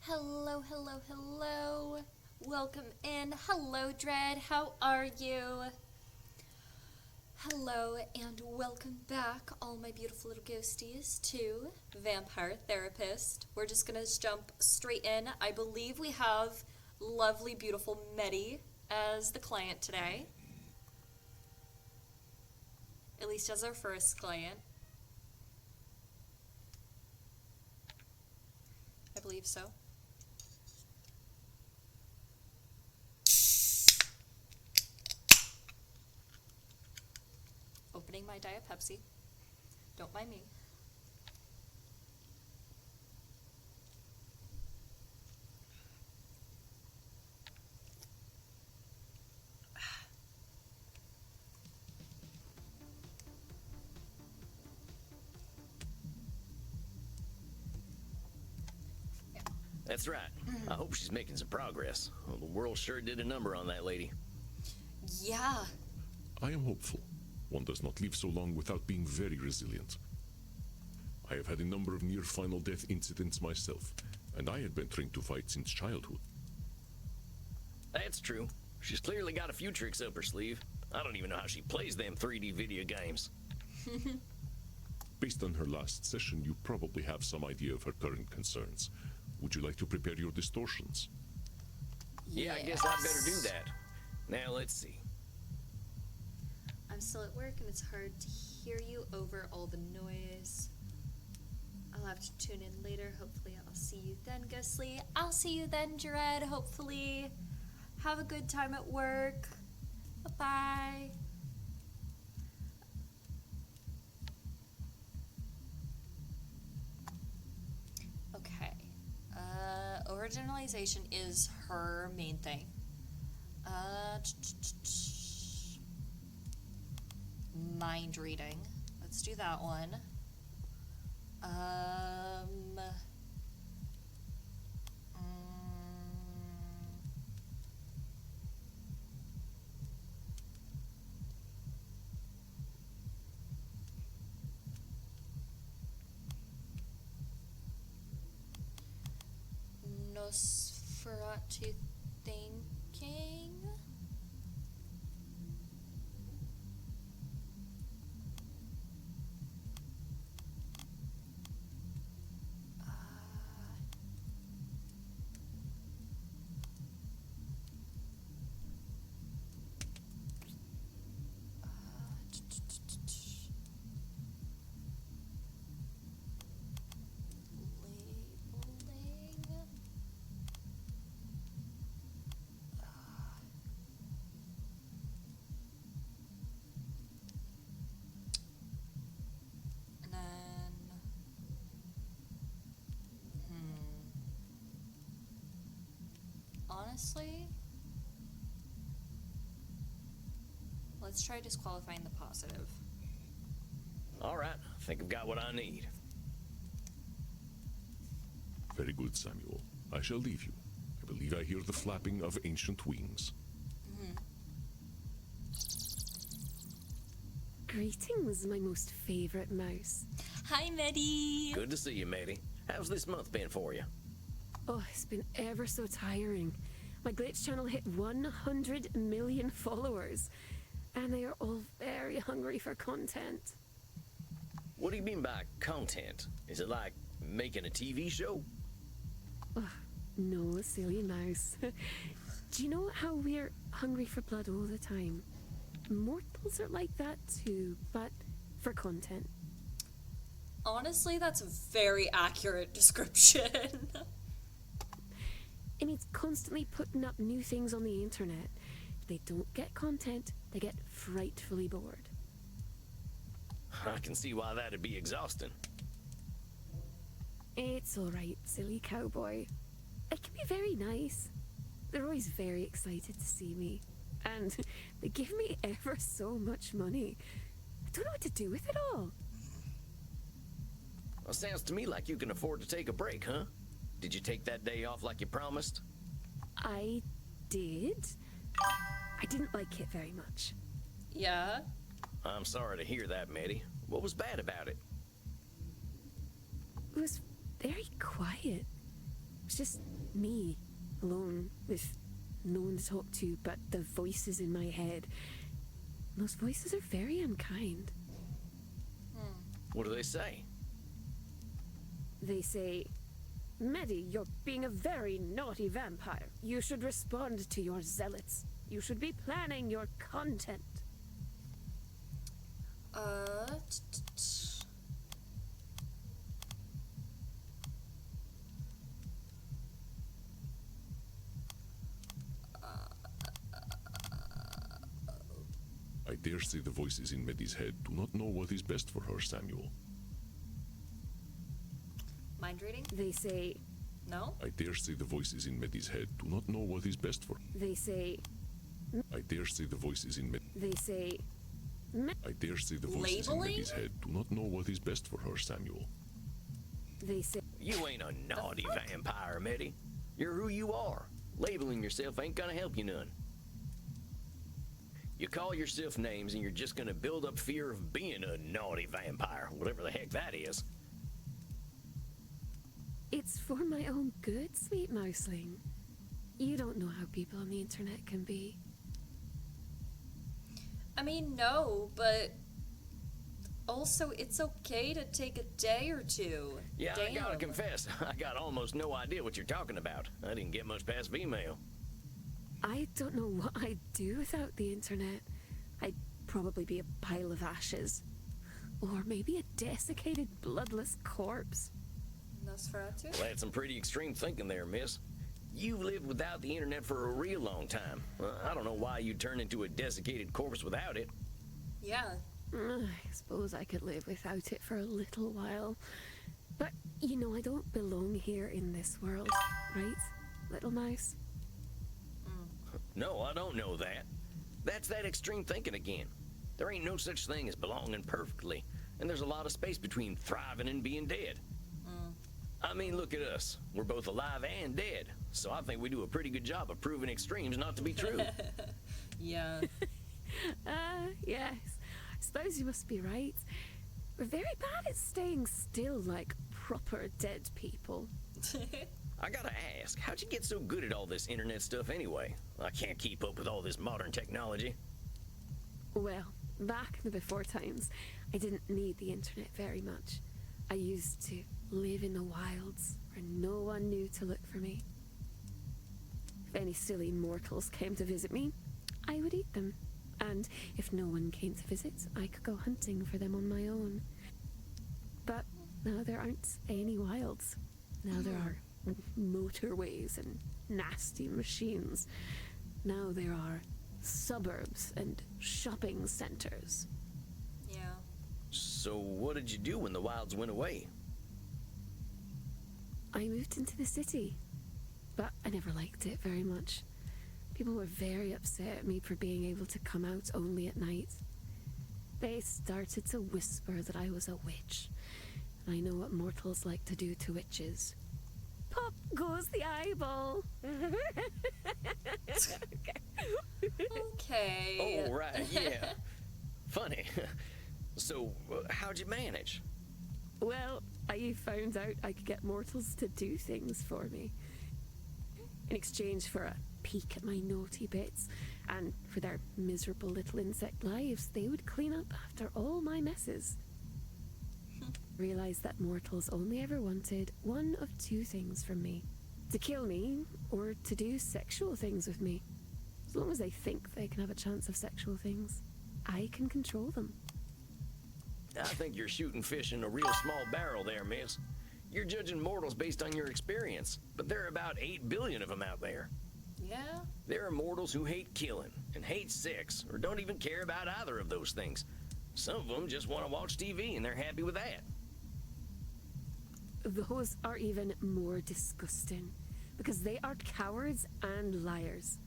Hello, hello, hello. Welcome in. Hello, Dread. How are you? Hello, and welcome back, all my beautiful little ghosties, to Vampire Therapist. We're just gonna jump straight in. I believe we have lovely, beautiful Medi as the client today. At least as our first client. I believe so. Opening my Diet Pepsi. Don't mind me. That's right. I hope she's making some progress. Well, the world sure did a number on that lady. Yeah. I am hopeful. One does not live so long without being very resilient. I have had a number of near-final death incidents myself, and I had been trained to fight since childhood. That's true. She's clearly got a few tricks up her sleeve. I don't even know how she plays them 3D video games. Based on her last session, you probably have some idea of her current concerns. Would you like to prepare your distortions? Yeah, I guess I'd better do that. Now, let's see. I'm still at work and it's hard to hear you over all the noise. I'll have to tune in later. Hopefully I'll see you then, Ghostly. I'll see you then, Jared. Hopefully. Have a good time at work. Bye-bye. Okay. Overgeneralization is her main thing. Mind reading. Let's do that one. Nosferatu thinking. Labeling. And then, honestly, let's try disqualifying the positive. All right, I think I've got what I need. Very good, Samuel. I shall leave you. I believe I hear the flapping of ancient wings. Greetings, my most favorite mouse. Hi, Medi. Good to see you, matey. How's this month been for you? Oh, it's been ever so tiring. My glitch channel hit 100 million followers, and they are all very hungry for content. What do you mean by content? Is it like making a TV show? Oh, no, silly mouse. Do you know how we're hungry for blood all the time? Mortals are like that too, but for content. Honestly, that's a very accurate description. It means constantly putting up new things on the internet. If they don't get content, they get frightfully bored. I can see why that'd be exhausting. It's alright, silly cowboy. It can be very nice. They're always very excited to see me. And they give me ever so much money. I don't know what to do with it all. Well, sounds to me like you can afford to take a break, huh? Did you take that day off like you promised? I did. I didn't like it very much. Yeah. I'm sorry to hear that, matey. What was bad about it? It was very quiet. It's just me, alone, with no one to talk to but the voices in my head. Those voices are very unkind. What do they say? They say, Medi, you're being a very naughty vampire. You should respond to your zealots. You should be planning your content. I dare say the voices in Medi's head do not know what is best for her, Samuel. Mind reading? They say, No? I dare say the voices in Medi's head do not know what is best for. they say, I dare say the voices in they say, I dare say the voices in Labeling? Medi's head do not know what is best for her, Samuel. they say, You ain't a naughty vampire, Medi. You're who you are. Labeling yourself ain't gonna help you none. You call yourself names and you're just gonna build up fear of being a naughty vampire, whatever the heck that is. it's for my own good, sweet mouseling. You don't know how people on the internet can be. I mean, no, but also it's okay to take a day or two. Yeah, Damn. I gotta confess, I got almost no idea what you're talking about. I didn't get much past female. I don't know what I'd do without the internet. I'd probably be a pile of ashes. Or maybe a desiccated, bloodless corpse. Nosferatu? Well, that's some pretty extreme thinking there, miss. You've lived without the internet for a real long time. I don't know why you'd turn into a desiccated corpse without it. Yeah. I suppose I could live without it for a little while. But, you know, I don't belong here in this world, right, little mouse? No, I don't know that. That's that extreme thinking again. There ain't no such thing as belonging perfectly, and there's a lot of space between thriving and being dead. I mean, look at us. We're both alive and dead, so I think we do a pretty good job of proving extremes not to be true. Yeah. Yes. I suppose you must be right. We're very bad at staying still like proper dead people. I gotta ask, how'd you get so good at all this internet stuff anyway? I can't keep up with all this modern technology. Well, back in the before times, I didn't need the internet very much. I used to live in the wilds where no one knew to look for me. If any silly mortals came to visit me, I would eat them. And if no one came to visit, I could go hunting for them on my own. But now there aren't any wilds. Now there are motorways and nasty machines. Now there are suburbs and shopping centers. Yeah. So what did you do when the wilds went away? I moved into the city, but I never liked it very much. People were very upset at me for being able to come out only at night. They started to whisper that I was a witch. I know what mortals like to do to witches. Pop goes the eyeball. Okay. Oh, right, yeah. Funny. So, how'd you manage? Well, I found out I could get mortals to do things for me. In exchange for a peek at my naughty bits, and for their miserable little insect lives, they would clean up after all my messes. Realized that mortals only ever wanted one of two things from me: to kill me, or to do sexual things with me. As long as they think they can have a chance of sexual things, I can control them. I think you're shooting fish in a real small barrel there, miss. You're judging mortals based on your experience, but there are about 8 billion of them out there. Yeah. There are mortals who hate killing and hate sex, or don't even care about either of those things. Some of them just want to watch TV and they're happy with that. Those are even more disgusting, because they are cowards and liars.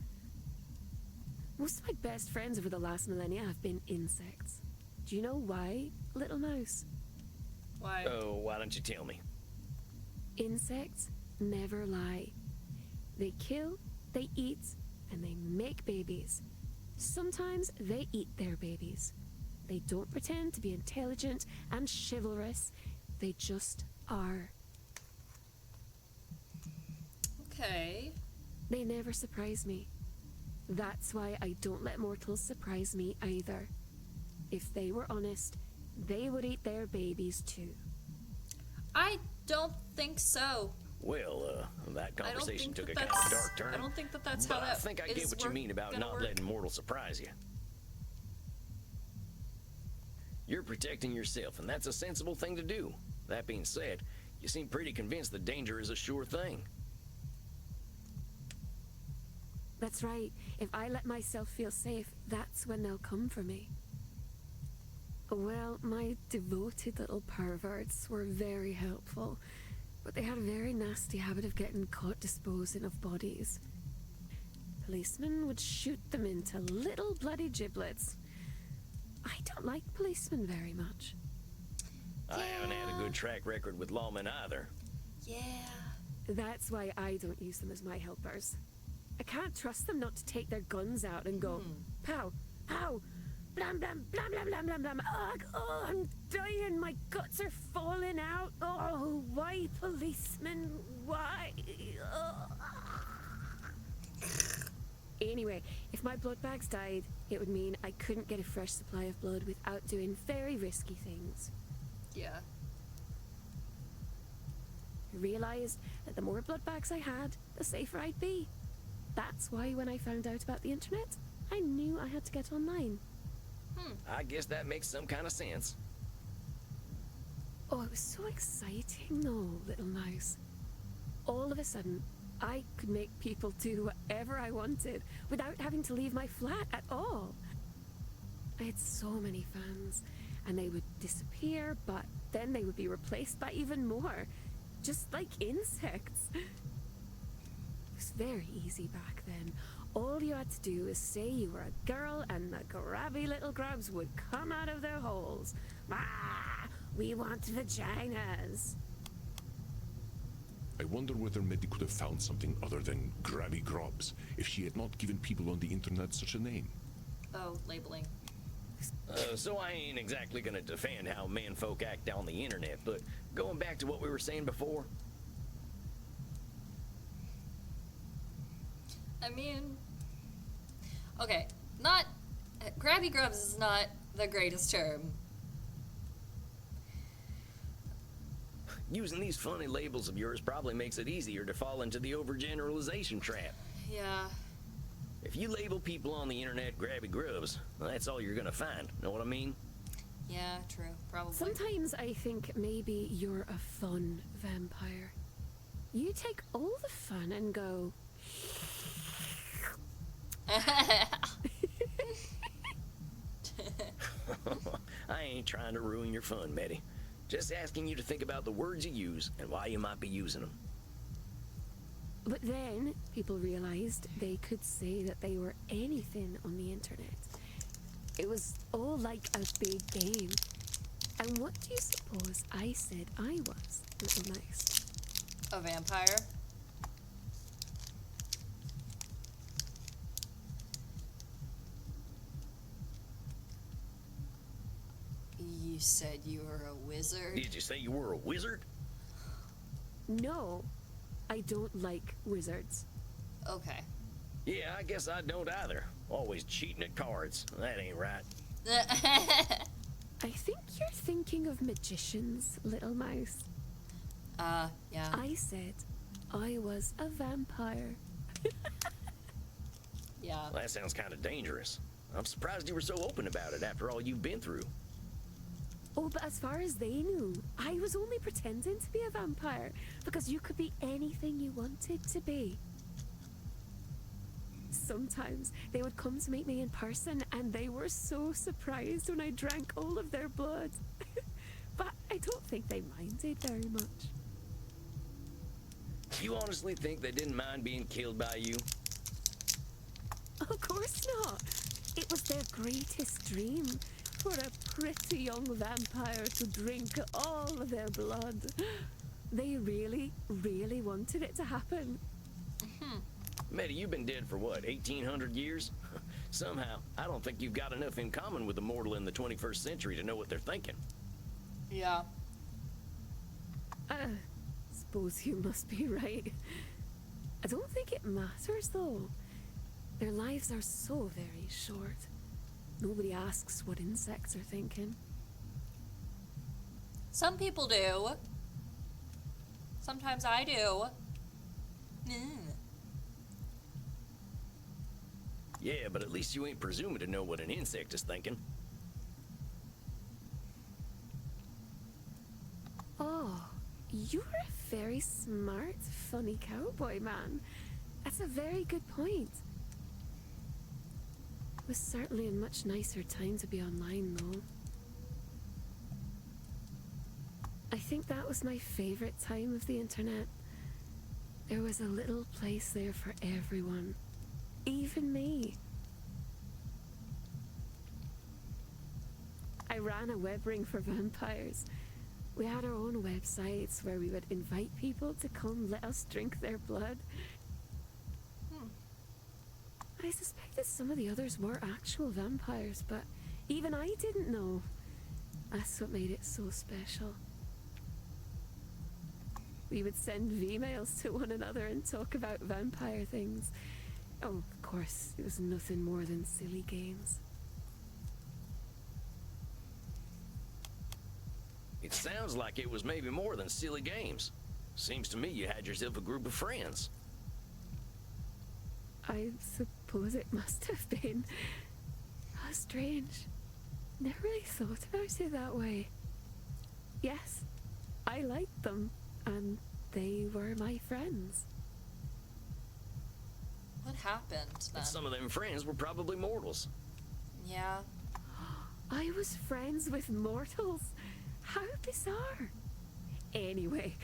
Most of my best friends over the last millennia have been insects. Do you know why, little mouse? Why? Oh, why don't you tell me? Insects never lie. They kill, they eat, and they make babies. Sometimes they eat their babies. They don't pretend to be intelligent and chivalrous. They just are. Okay. They never surprise me. That's why I don't let mortals surprise me either. If they were honest, they would eat their babies too. I don't think so. Well, that I don't conversation think took a that kind of that's- dark turn. I don't think that that's but how that I think I get is what you mean about gonna not work. letting mortals surprise you. You're protecting yourself, and that's a sensible thing to do. That being said, you seem pretty convinced that danger is a sure thing. That's right. If I let myself feel safe, that's when they'll come for me. Well, my devoted little perverts were very helpful, but they had a very nasty habit of getting caught disposing of bodies. Policemen would shoot them into little bloody giblets. I don't like policemen very much. I haven't had a good track record with lawmen either. Yeah. That's why I don't use them as my helpers. I can't trust them not to take their guns out and go, pow, pow, blam, blam, blam, blam, blam, blam, blam. Ugh, oh, I'm dying. My guts are falling out. Oh, why, policemen? Why? Ugh. Anyway, if my blood bags died, it would mean I couldn't get a fresh supply of blood without doing very risky things. Yeah. I realized that the more blood bags I had, the safer I'd be. That's why when I found out about the internet, I knew I had to get online. I guess that makes some kind of sense. Oh, it was so exciting though, little mouse. All of a sudden, I could make people do whatever I wanted without having to leave my flat at all. I had so many fans, and they would disappear, but then they would be replaced by even more, just like insects. It was very easy back then. All you had to do was say you were a girl and the grabby little grubs would come out of their holes. Ah, we want vaginas. I wonder whether Meddy could have found something other than grabby grobs if she had not given people on the internet such a name. Oh, labeling. So I ain't exactly gonna defend how menfolk act on the internet, but going back to what we were saying before, I mean, okay, not grabby grubs is not the greatest term. using these funny labels of yours probably makes it easier to fall into the overgeneralization trap. Yeah. If you label people on the internet grabby grubs, well, that's all you're gonna find. Know what I mean? Yeah, true. Probably. Sometimes I think maybe you're a fun vampire. You take all the fun and go, I ain't trying to ruin your fun, Meddy. Just asking you to think about the words you use and why you might be using them. But then people realized they could say that they were anything on the internet. It was all like a big game. And what do you suppose I said I was, little mouse? A vampire? You said you were a wizard? Did you say you were a wizard? No, I don't like wizards. Okay. Yeah, I guess I don't either. Always cheating at cards. That ain't right. I think you're thinking of magicians, little mouse. Yeah. I said I was a vampire. Yeah. Well, that sounds kind of dangerous. I'm surprised you were so open about it after all you've been through. Oh, but as far as they knew, I was only pretending to be a vampire because you could be anything you wanted to be. Sometimes they would come to meet me in person and they were so surprised when I drank all of their blood. But I don't think they minded very much. You honestly think they didn't mind being killed by you? Of course not. It was their greatest dream for a pretty young vampire to drink all of their blood. They really, really wanted it to happen. Meddy, you've been dead for what, 1,800 years? Somehow, I don't think you've got enough in common with a mortal in the 21st century to know what they're thinking. Yeah. Suppose you must be right. I don't think it matters, though. Their lives are so very short. Nobody asks what insects are thinking. Some people do. Sometimes I do. Mm. Yeah, but at least you ain't presuming to know what an insect is thinking. Oh, you're a very smart, funny cowboy, man. That's a very good point. It was certainly a much nicer time to be online, though. I think that was my favorite time of the internet. There was a little place there for everyone. Even me. I ran a web ring for vampires. We had our own websites where we would invite people to come let us drink their blood. I suspected some of the others were actual vampires, but even I didn't know. That's what made it so special. We would send V-mails to one another and talk about vampire things. Oh, of course, it was nothing more than silly games. It sounds like it was maybe more than silly games. Seems to me you had yourself a group of friends. I suppose it must have been. How strange. Never really thought about it that way. Yes, I liked them, and they were my friends. What happened then? And some of them friends were probably mortals. Yeah. I was friends with mortals. How bizarre. Anyway,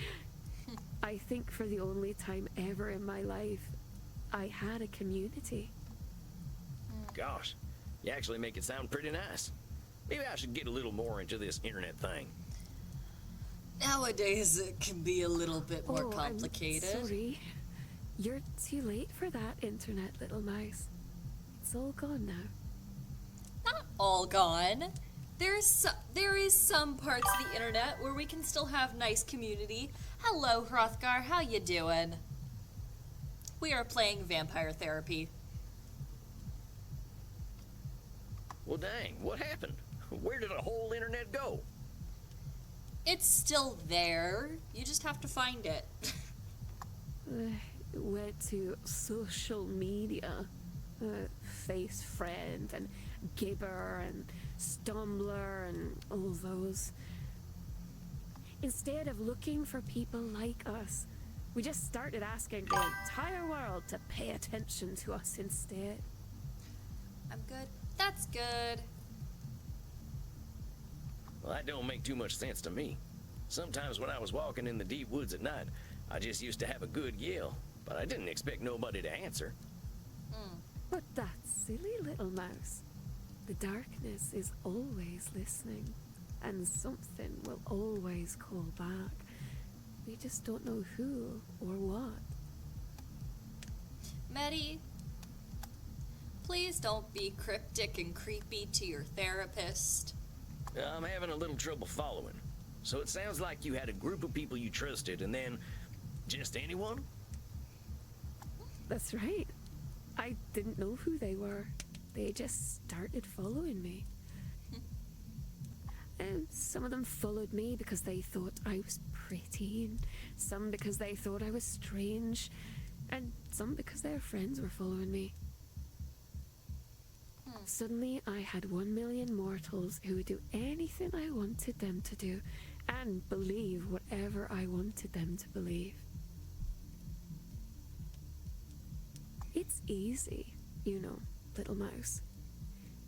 I think for the only time ever in my life, I had a community. Gosh, you actually make it sound pretty nice. Maybe I should get a little more into this internet thing. Nowadays, it can be a little bit more complicated. I'm sorry. You're too late for that, internet little mouse. It's all gone now. Not all gone. There is some parts of the internet where we can still have nice community. Hello, Hrothgar. How you doing? We are playing Vampire Therapy. Well, dang, what happened? Where did the whole internet go? It's still there. You just have to find it. Went to social media. Face Friend and Gibber and Stumbler and all those. Instead of looking for people like us, we just started asking the entire world to pay attention to us instead. I'm good. That's good. Well, that don't make too much sense to me. Sometimes when I was walking in the deep woods at night, I just used to have a good yell, but I didn't expect nobody to answer. But that silly little mouse. The darkness is always listening, and something will always call back. We just don't know who or what. Medi, please don't be cryptic and creepy to your therapist. I'm having a little trouble following. So it sounds like you had a group of people you trusted, and then just anyone? That's right. I didn't know who they were. They just started following me. And some of them followed me because they thought I was pretty, and some because they thought I was strange, and some because their friends were following me. Suddenly, I had 1 million mortals who would do anything I wanted them to do, and believe whatever I wanted them to believe. It's easy, you know, little mouse.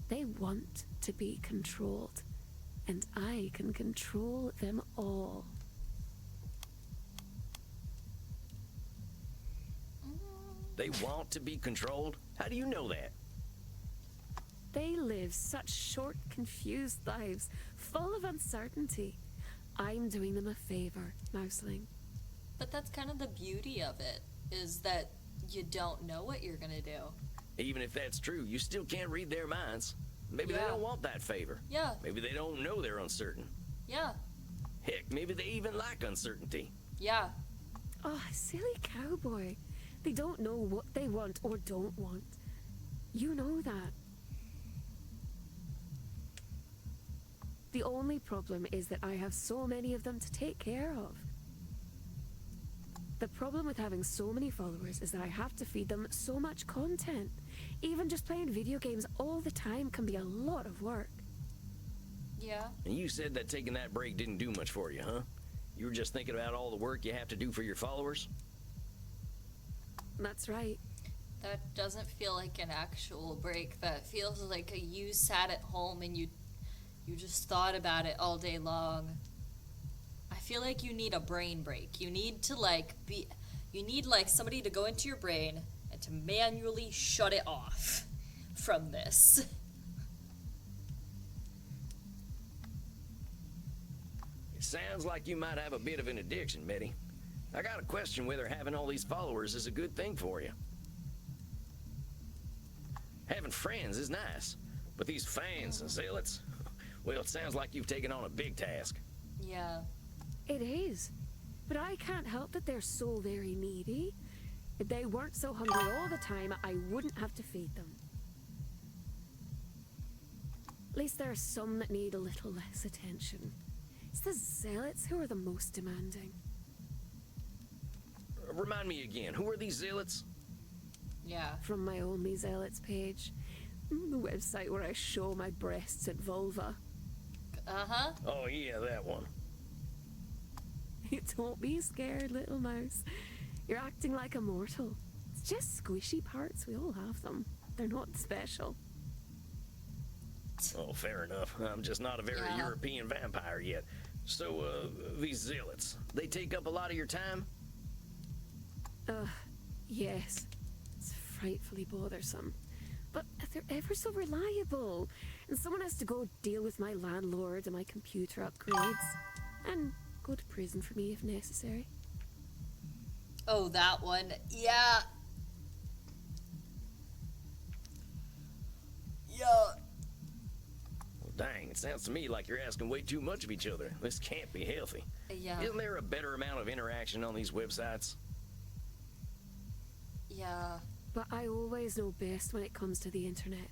They want to be controlled, and I can control them all. They want to be controlled? How do you know that? They live such short, confused lives, full of uncertainty. I'm doing them a favor, Mouseling. But that's kind of the beauty of it, is that you don't know what you're gonna do. Even if that's true, you still can't read their minds. Maybe they Yeah. don't want that favor. Yeah, Maybe they don't know they're uncertain. yeah, Heck, maybe they even like uncertainty. yeah. Oh, silly cowboy. They don't know what they want or don't want. You know that. The only problem is that I have so many of them to take care of. The problem with having so many followers is that I have to feed them so much content. Even just playing video games all the time can be a lot of work. Yeah. And you said that taking that break didn't do much for you, huh? You were just thinking about all the work you have to do for your followers? That's right. That doesn't feel like an actual break. That feels like you sat at home and you just thought about it all day long. I feel like you need a brain break. You need to you need somebody to go into your brain and to manually shut it off from this. It sounds like you might have a bit of an addiction, Betty. I gotta question whether having all these followers is a good thing for you. Having friends is nice, but these fans and zealots, well, it sounds like you've taken on a big task. Yeah. It is. But I can't help that they're so very needy. If they weren't so hungry all the time, I wouldn't have to feed them. At least there are some that need a little less attention. It's the zealots who are the most demanding. Remind me again, who are these zealots? Yeah. From my Only Zealots page. The website where I show my breasts and vulva. Uh-huh. Oh yeah, that one. Don't be scared, little mouse. You're acting like a mortal. It's just squishy parts. We all have them. They're not special. Oh, fair enough. I'm just not a very Yeah. European vampire yet. So, these zealots, they take up a lot of your time? Yes. It's frightfully bothersome. But they're ever so reliable. And someone has to go deal with my landlord and my computer upgrades. And go to prison for me if necessary. Oh, that one. Yeah. Yeah. Well, dang, it sounds to me like you're asking way too much of each other. This can't be healthy. Yeah. Isn't there a better amount of interaction on these websites? Yeah. But I always know best when it comes to the internet.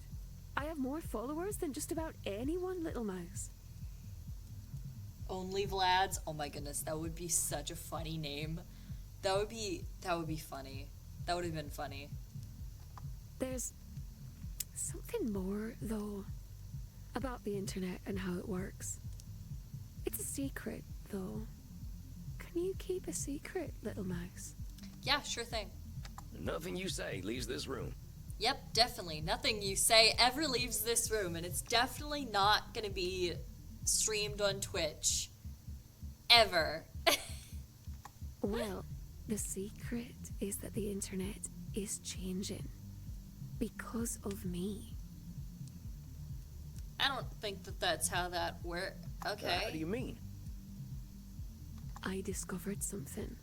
I have more followers than just about anyone, little mouse. Only Vlad's. Oh my goodness, that would be such a funny name. That would be funny. That would have been funny. There's something more, though, about the internet and how it works. It's a secret, though. Can you keep a secret, little mouse? Yeah, sure thing. Nothing you say leaves this room. Yep, definitely. Nothing you say ever leaves this room, and it's definitely not gonna be streamed on Twitch. Ever. Well, the secret is that the internet is changing. Because of me. I don't think that that's how that works. Okay. How do you mean? I discovered something.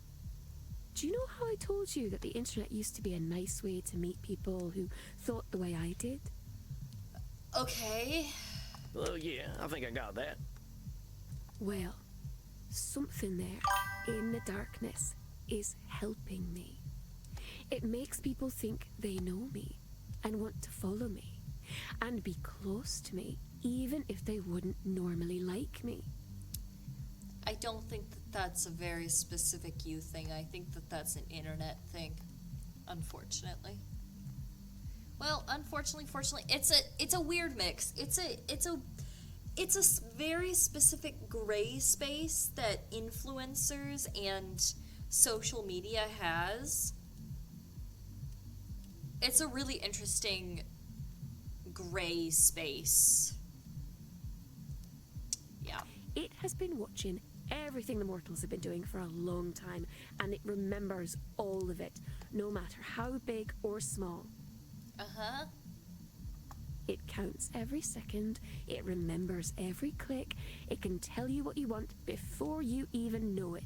Do you know how I told you that the internet used to be a nice way to meet people who thought the way I did? Okay. Well, yeah, I think I got that. Well, something there in the darkness is helping me. It makes people think they know me and want to follow me and be close to me, even if they wouldn't normally like me. I don't think that that's a very specific you thing. I think that that's an internet thing, unfortunately. Well, unfortunately, fortunately, it's a weird mix. It's a very specific gray space that influencers and social media has. It's a really interesting gray space. Yeah. It has been watching everything the mortals have been doing for a long time, and it remembers all of it, no matter how big or small. Uh-huh. It counts every second, it remembers every click, it can tell you what you want before you even know it.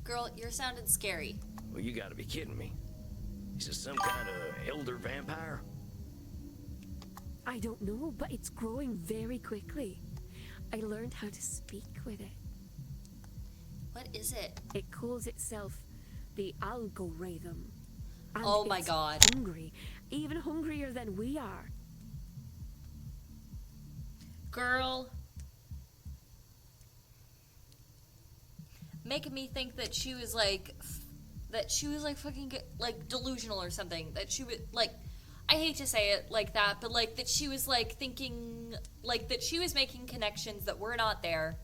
Girl, you're sounding scary. Well, you gotta be kidding me. Is this some kind of elder vampire? I don't know, but it's growing very quickly. I learned how to speak with it. What is it? It calls itself the algorithm. And Oh my it's God. hungry, even hungrier than we are. Girl. Making me think that she was like, fucking, like, delusional or something. That she would, like, I hate to say it like that, but, like, that she was, like, thinking, like, that she was making connections that were not there.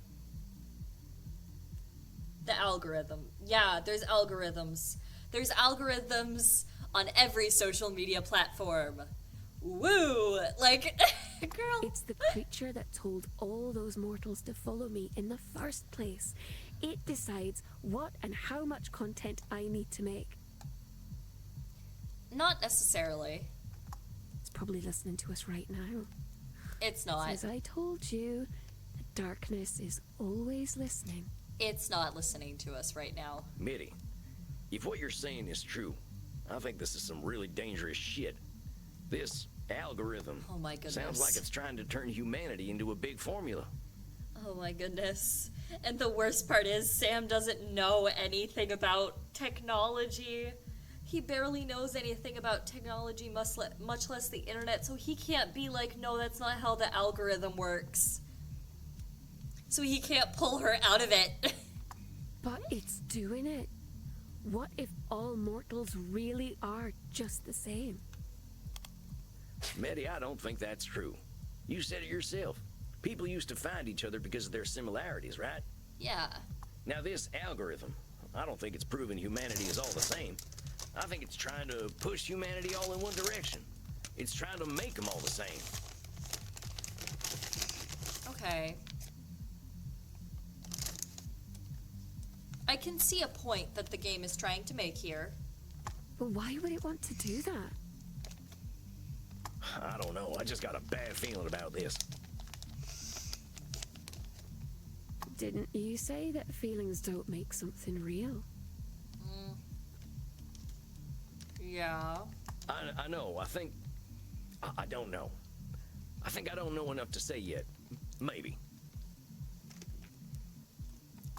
The algorithm. Yeah, there's algorithms. There's algorithms on every social media platform. Woo! Like, girl. It's the creature that told all those mortals to follow me in the first place. It decides what and how much content I need to make. Not necessarily. It's probably listening to us right now. It's not. As I told you, the darkness is always listening. It's not listening to us right now. Mitty, if what you're saying is true, I think this is some really dangerous shit. This algorithm Oh my goodness. sounds like it's trying to turn humanity into a big formula. Oh my goodness. And the worst part is Sam doesn't know anything about technology. He barely knows anything about technology, much less the internet, so he can't be like, no, that's not how the algorithm works. So he can't pull her out of it. But it's doing it. What if all mortals really are just the same? Mitty, I don't think that's true. You said it yourself. People used to find each other because of their similarities, right? Yeah. Now this algorithm, I don't think it's proven humanity is all the same. I think it's trying to push humanity all in one direction. It's trying to make them all the same. Okay. I can see a point that the game is trying to make here. But why would it want to do that? I don't know. I just got a bad feeling about this. Didn't you say that feelings don't make something real? Yeah. I know. I don't know. I think I don't know enough to say yet. Maybe.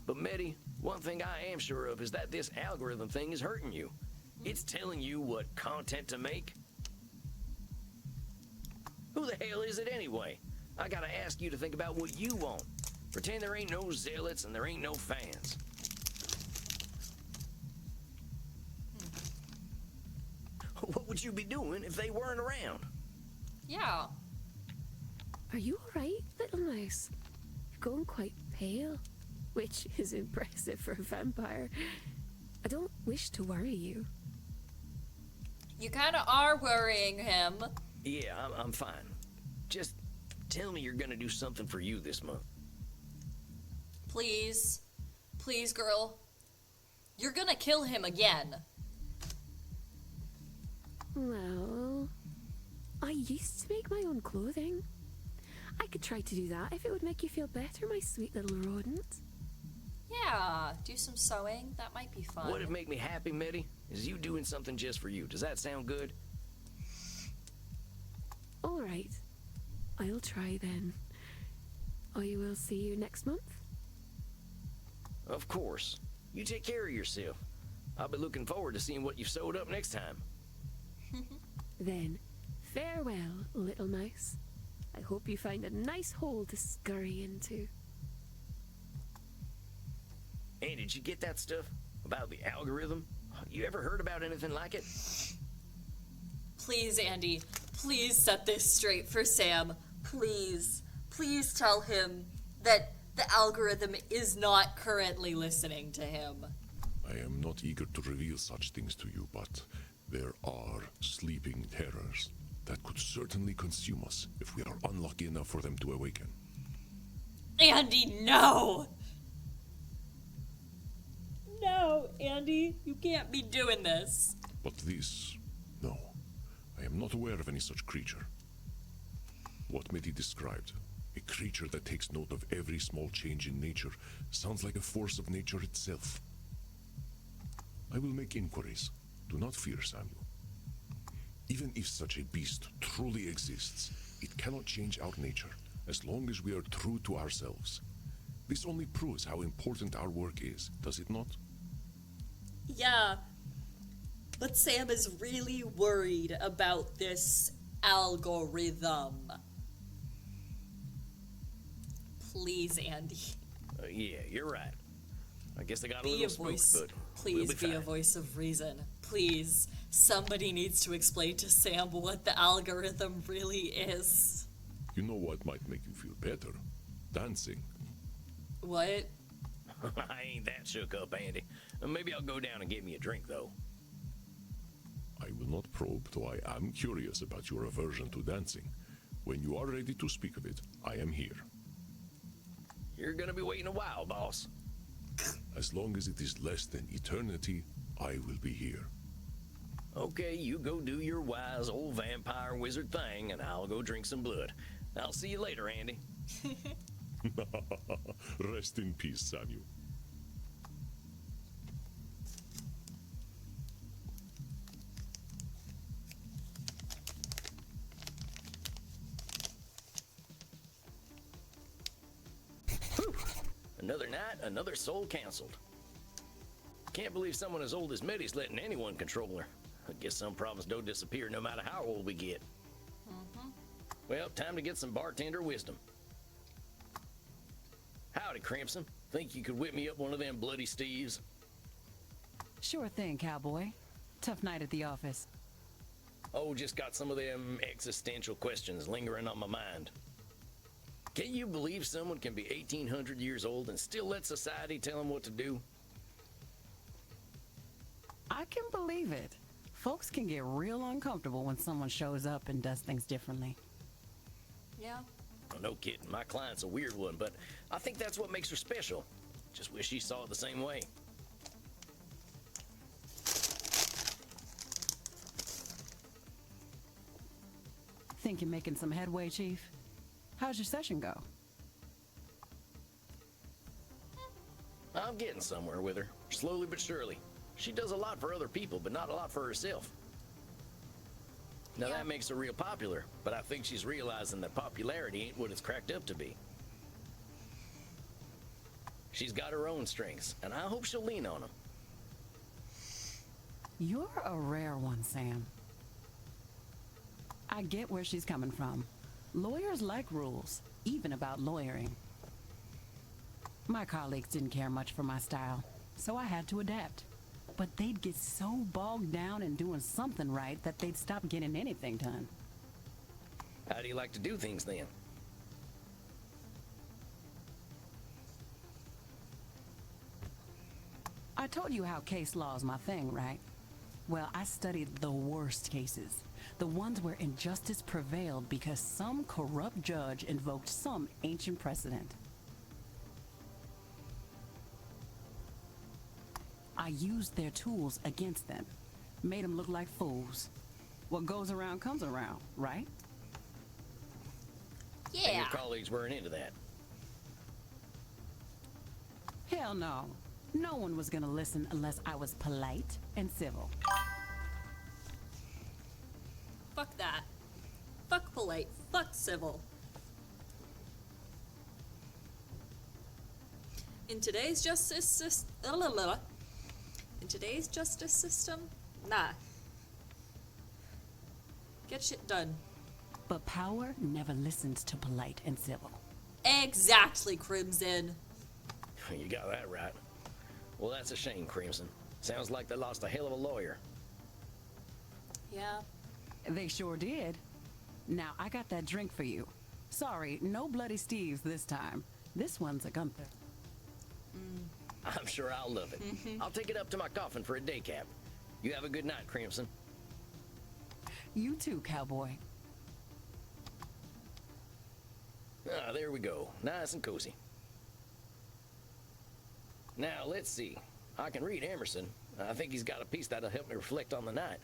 But Mitty, one thing I am sure of is that this algorithm thing is hurting you. It's telling you what content to make. Who the hell is it anyway? I gotta ask you to think about what you want. Pretend there ain't no zealots and there ain't no fans. What would you be doing if they weren't around? Yeah. Are you alright, little mouse? You're going quite pale, which is impressive for a vampire. I don't wish to worry you. You kind of are worrying him. Yeah, I'm fine. Just tell me you're gonna do something for you this month. Please. Please, girl. You're gonna kill him again. Well, I used to make my own clothing. I could try to do that if it would make you feel better, my sweet little rodent. Yeah, do some sewing. That might be fun. What'd make me happy, Mitty, is you doing something just for you. Does that sound good? Alright, I'll try then. I will see you next month. Of course. You take care of yourself. I'll be looking forward to seeing what you've sewed up next time. Then, farewell, little mouse. I hope you find a nice hole to scurry into. Hey, did you get that stuff about the algorithm? You ever heard about anything like it? Please, Andy. Please set this straight for Sam. Please. Please tell him that the algorithm is not currently listening to him. I am not eager to reveal such things to you, but there are sleeping terrors that could certainly consume us if we are unlucky enough for them to awaken. Andy, no! No, Andy, you can't be doing this. But this, no. I am not aware of any such creature. What Mitty described, a creature that takes note of every small change in nature, sounds like a force of nature itself. I will make inquiries. Do not fear, Samuel. Even if such a beast truly exists, it cannot change our nature, as long as we are true to ourselves. This only proves how important our work is, does it not? Yeah. But Sam is really worried about this algorithm. Please, Andy. Yeah, you're right. I guess I got a Be a little spooked, voice. but Please we'll be be a fine. voice of reason. Please. Somebody needs to explain to Sam what the algorithm really is. You know what might make you feel better? Dancing. What? I ain't that shook up, Andy. Maybe I'll go down and get me a drink, though. I will not probe, though I am curious about your aversion to dancing. When you are ready to speak of it, I am here. You're gonna be waiting a while, boss. As long as it is less than eternity, I will be here. Okay, you go do your wise old vampire wizard thing, and I'll go drink some blood. I'll see you later, Andy. Rest in peace, Samuel. Another night, another soul canceled. Can't believe someone as old as Mitty's letting anyone control her. I guess some problems don't disappear no matter how old we get. Well, time to get some bartender wisdom. Howdy, Crimson. Think you could whip me up one of them bloody Steves? Sure thing, cowboy. Tough night at the office. Oh, just got some of them existential questions lingering on my mind. Can you believe someone can be 1,800 years old and still let society tell them what to do? I can believe it. Folks can get real uncomfortable when someone shows up and does things differently. Yeah. Oh, no kidding. My client's a weird one, but I think that's what makes her special. Just wish she saw it the same way. Think you're making some headway, Chief? How's your session go? I'm getting somewhere with her, slowly but surely. She does a lot for other people, but not a lot for herself. Now Yeah. that makes her real popular, but I think she's realizing that popularity ain't what it's cracked up to be. She's got her own strengths, and I hope she'll lean on them. You're a rare one, Sam. I get where she's coming from. Lawyers like rules, even about lawyering. My colleagues didn't care much for my style, so I had to adapt. But they'd get so bogged down in doing something right that they'd stop getting anything done. How do you like to do things then? I told you how case law is my thing, right? Well, I studied the worst cases. The ones where injustice prevailed because some corrupt judge invoked some ancient precedent. I used their tools against them. Made them look like fools. What goes around comes around, right? And Yeah. your colleagues weren't into that. Hell no. No one was gonna listen unless I was polite and civil. Fuck that. Fuck polite. Fuck civil. In today's justice system, nah. Get shit done. But power never listens to polite and civil. Exactly, Crimson. You got that right. Well, that's a shame, Crimson. Sounds like they lost a hell of a lawyer. Yeah. They sure did. Now, I got that drink for you. Sorry, no bloody Steves this time. This one's a Gunther. I'm sure I'll love it. I'll take it up to my coffin for a day cap. You have a good night, Crimson. You too, cowboy. Ah, there we go. Nice and cozy. Now, let's see. I can read Emerson. I think he's got a piece that'll help me reflect on the night.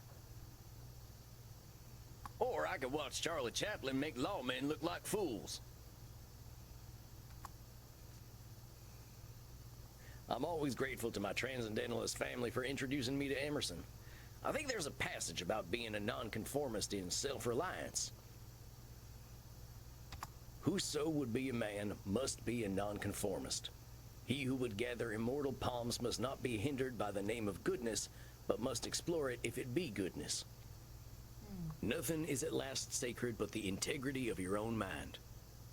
Or I could watch Charlie Chaplin make lawmen look like fools. I'm always grateful to my transcendentalist family for introducing me to Emerson. I think there's a passage about being a nonconformist in self-reliance. Whoso would be a man must be a nonconformist. He who would gather immortal palms must not be hindered by the name of goodness, but must explore it if it be goodness. Nothing is at last sacred but the integrity of your own mind.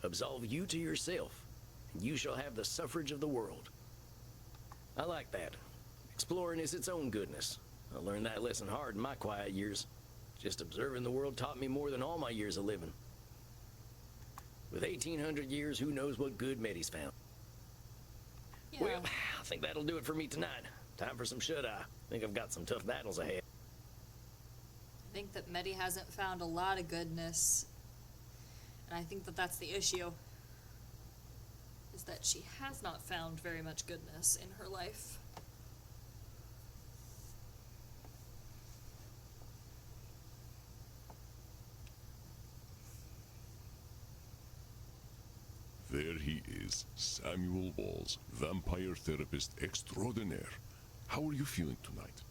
Absolve you to yourself, and you shall have the suffrage of the world. I like that. Exploring is its own goodness. I learned that lesson hard in my quiet years. Just observing the world taught me more than all my years of living. With 1,800 years, who knows what good Medi's found. Yeah. Well, I think that'll do it for me tonight. Time for some shut-eye. Think I've got some tough battles ahead. I think that Medi hasn't found a lot of goodness. And I think that that's the issue. Is that she has not found very much goodness in her life. There he is, Samuel Walls, vampire therapist extraordinaire. How are you feeling tonight?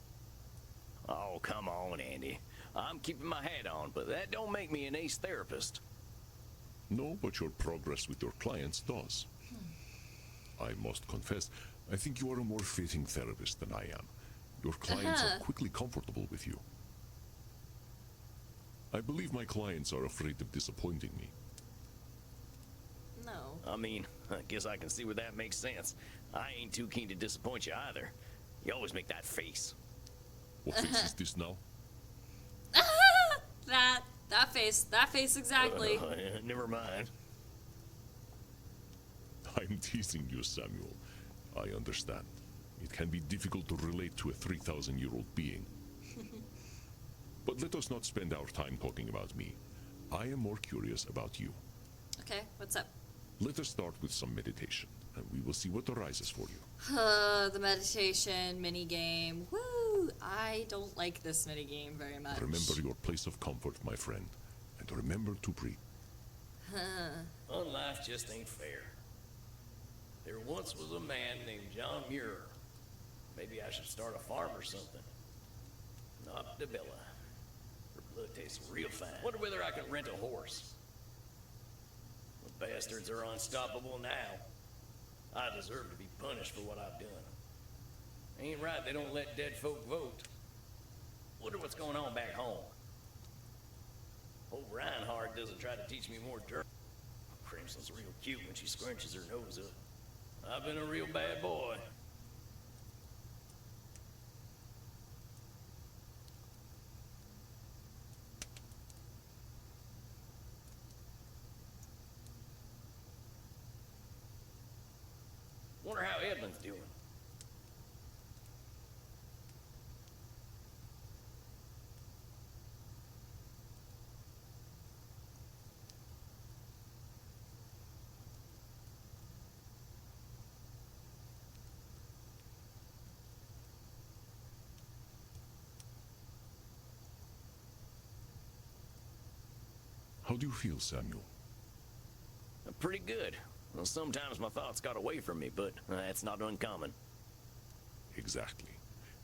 Oh, come on, Andy. I'm keeping my hat on, but that don't make me an ace therapist. No, but your progress with your clients does. I must confess, I think you are a more fitting therapist than I am. Your clients are quickly comfortable with you. I believe my clients are afraid of disappointing me. No. I mean, I guess I can see where that makes sense. I ain't too keen to disappoint you either. You always make that face. What face is this now? That face exactly. Never mind. I'm teasing you, Samuel. I understand. It can be difficult to relate to a 3,000-year-old being. But let us not spend our time talking about me. I am more curious about you. Okay, what's up? Let us start with some meditation, and we will see what arises for you. The meditation mini game. Woo! I don't like this mini game very much. Remember your place of comfort, my friend, and remember to breathe. Life just ain't fair. There once was a man named John Muir. Maybe I should start a farm or something. Not Bella. Her blood tastes real fine. Wonder whether I can rent a horse. The bastards are unstoppable now. I deserve to be punished for what I've done. Ain't right they don't let dead folk vote. Wonder what's going on back home. Old Reinhardt doesn't try to teach me more dirt. Crimson's real cute when she scrunches her nose up. I've been a real bad boy. Wonder how Edmund's doing. How do you feel, Samuel? Pretty good. Well, sometimes my thoughts got away from me, but that's not uncommon. Exactly.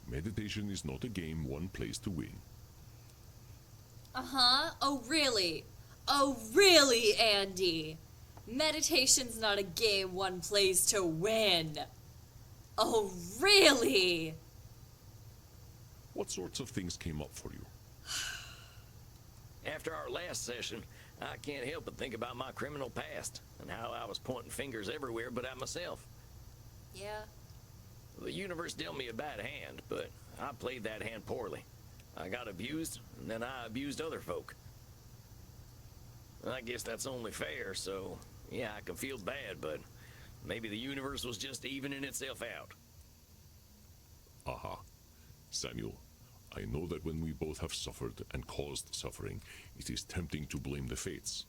Meditation is not a game one plays to win. Oh, really? Oh, really, Andy? Meditation's not a game one plays to win. Oh, really? What sorts of things came up for you? After our last session, I can't help but think about my criminal past and how I was pointing fingers everywhere but at myself. Yeah. The universe dealt me a bad hand, but I played that hand poorly. I got abused, and then I abused other folk. I guess that's only fair, so yeah, I can feel bad, but maybe the universe was just evening itself out. Aha. Samuel, I know that when we both have suffered and caused suffering, it is tempting to blame the fates.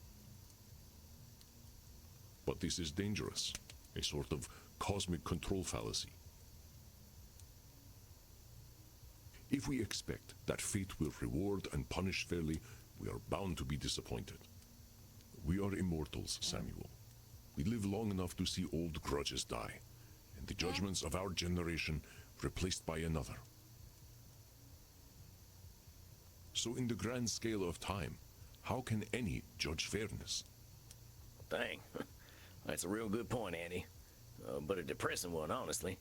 But this is dangerous, a sort of cosmic control fallacy. If we expect that fate will reward and punish fairly, we are bound to be disappointed. We are immortals, Samuel. We live long enough to see old grudges die, and the judgments of our generation replaced by another. So in the grand scale of time, how can any judge fairness? Dang, that's a real good point, Andy. But a depressing one, honestly.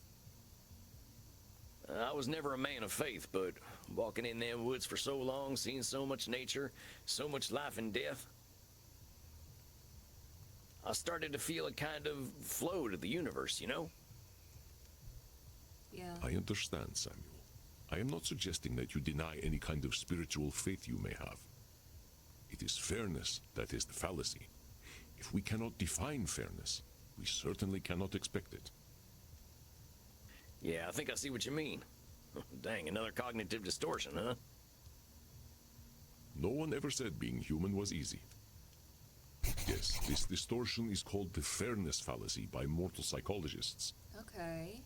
I was never a man of faith, but walking in them woods for so long, seeing so much nature, so much life and death, I started to feel a kind of flow to the universe, you know? Yeah. I understand, Samuel. I am not suggesting that you deny any kind of spiritual faith you may have. It is fairness that is the fallacy. If we cannot define fairness, we certainly cannot expect it. Yeah, I think I see what you mean. Dang, another cognitive distortion, huh? No one ever said being human was easy. Yes, this distortion is called the fairness fallacy by mortal psychologists. Okay.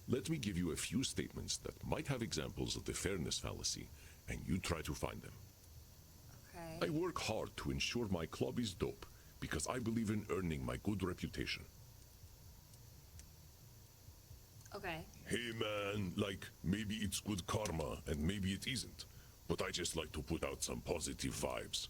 Let me give you a few statements that might have examples of the fairness fallacy, and you try to find them. Okay. I work hard to ensure my club is dope because I believe in earning my good reputation. Okay. Hey man, like, maybe it's good karma and maybe it isn't, but I just like to put out some positive vibes.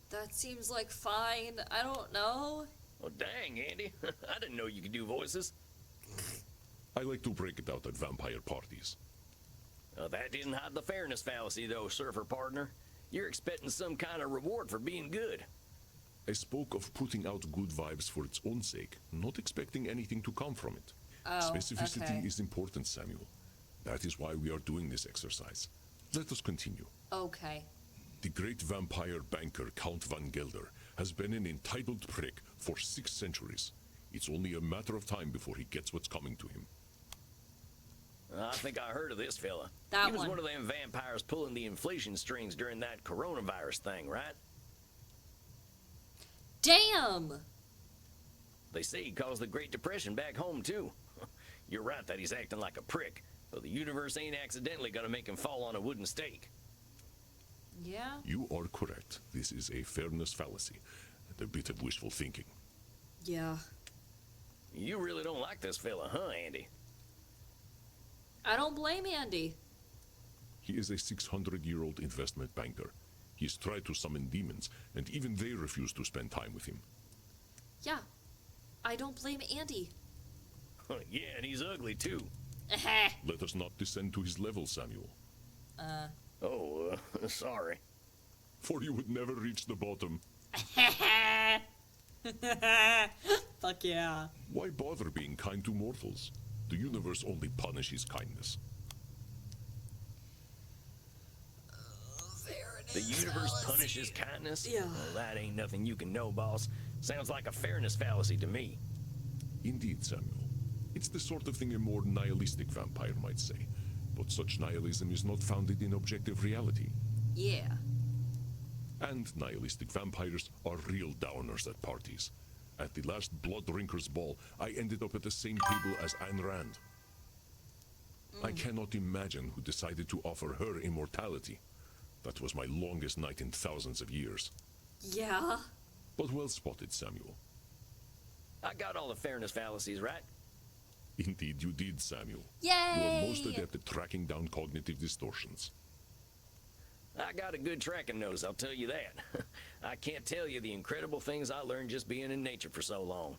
That seems like fine. I don't know. Oh, dang, Andy. I didn't know you could do voices. I like to break it out at vampire parties. That didn't hide the fairness fallacy, though, surfer partner. You're expecting some kind of reward for being good. I spoke of putting out good vibes for its own sake, not expecting anything to come from it. Oh, Specificity okay. is important, Samuel. That is why we are doing this exercise. Let us continue. Okay. The great vampire banker Count Van Gelder has been an entitled prick for 6 centuries. It's only a matter of time before he gets what's coming to him. I think I heard of this fella. That He was one. one of them vampires pulling the inflation strings during that coronavirus thing, right? Damn! They say he caused the Great Depression back home, too. You're right that he's acting like a prick, but the universe ain't accidentally gonna make him fall on a wooden stake. Yeah. You are correct. This is a fairness fallacy and a bit of wishful thinking. Yeah. You really don't like this fella, huh, Andy? I don't blame Andy. He is a 600-year-old investment banker. He has tried to summon demons, and even they refuse to spend time with him. Yeah. I don't blame Andy. Yeah, and he's ugly, too. Let us not descend to his level, Samuel, Oh, sorry. for you would never reach the bottom. Fuck yeah. Why bother being kind to mortals? The universe only punishes kindness. The universe punishes kindness? Yeah. Well, that ain't nothing you can know, boss. Sounds like a fairness fallacy to me. Indeed, Samuel. It's the sort of thing a more nihilistic vampire might say. But such nihilism is not founded in objective reality. Yeah. And nihilistic vampires are real downers at parties. At the last Blood Drinkers Ball, I ended up at the same table as Ayn Rand. I cannot imagine who decided to offer her immortality. That was my longest night in thousands of years. Yeah. But well spotted, Samuel. I got all the fairness fallacies, right? Indeed you did, Samuel. Yay! You are most adept at tracking down cognitive distortions. I got a good tracking nose, I'll tell you that. I can't tell you the incredible things I learned just being in nature for so long.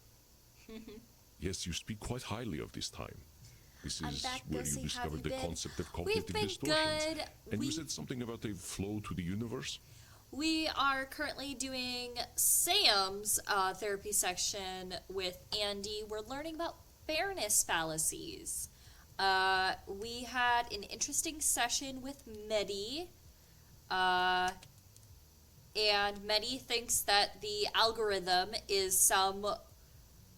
Yes, you speak quite highly of this time. This I'm is back, where Gussie. you How discovered you the been? concept of We've cognitive been distortions. good. And We- you said something about a flow to the universe? We are currently doing Sam's therapy section with Andy. We're learning about fairness fallacies. We had an interesting session with Medi. And Medi thinks that the algorithm is some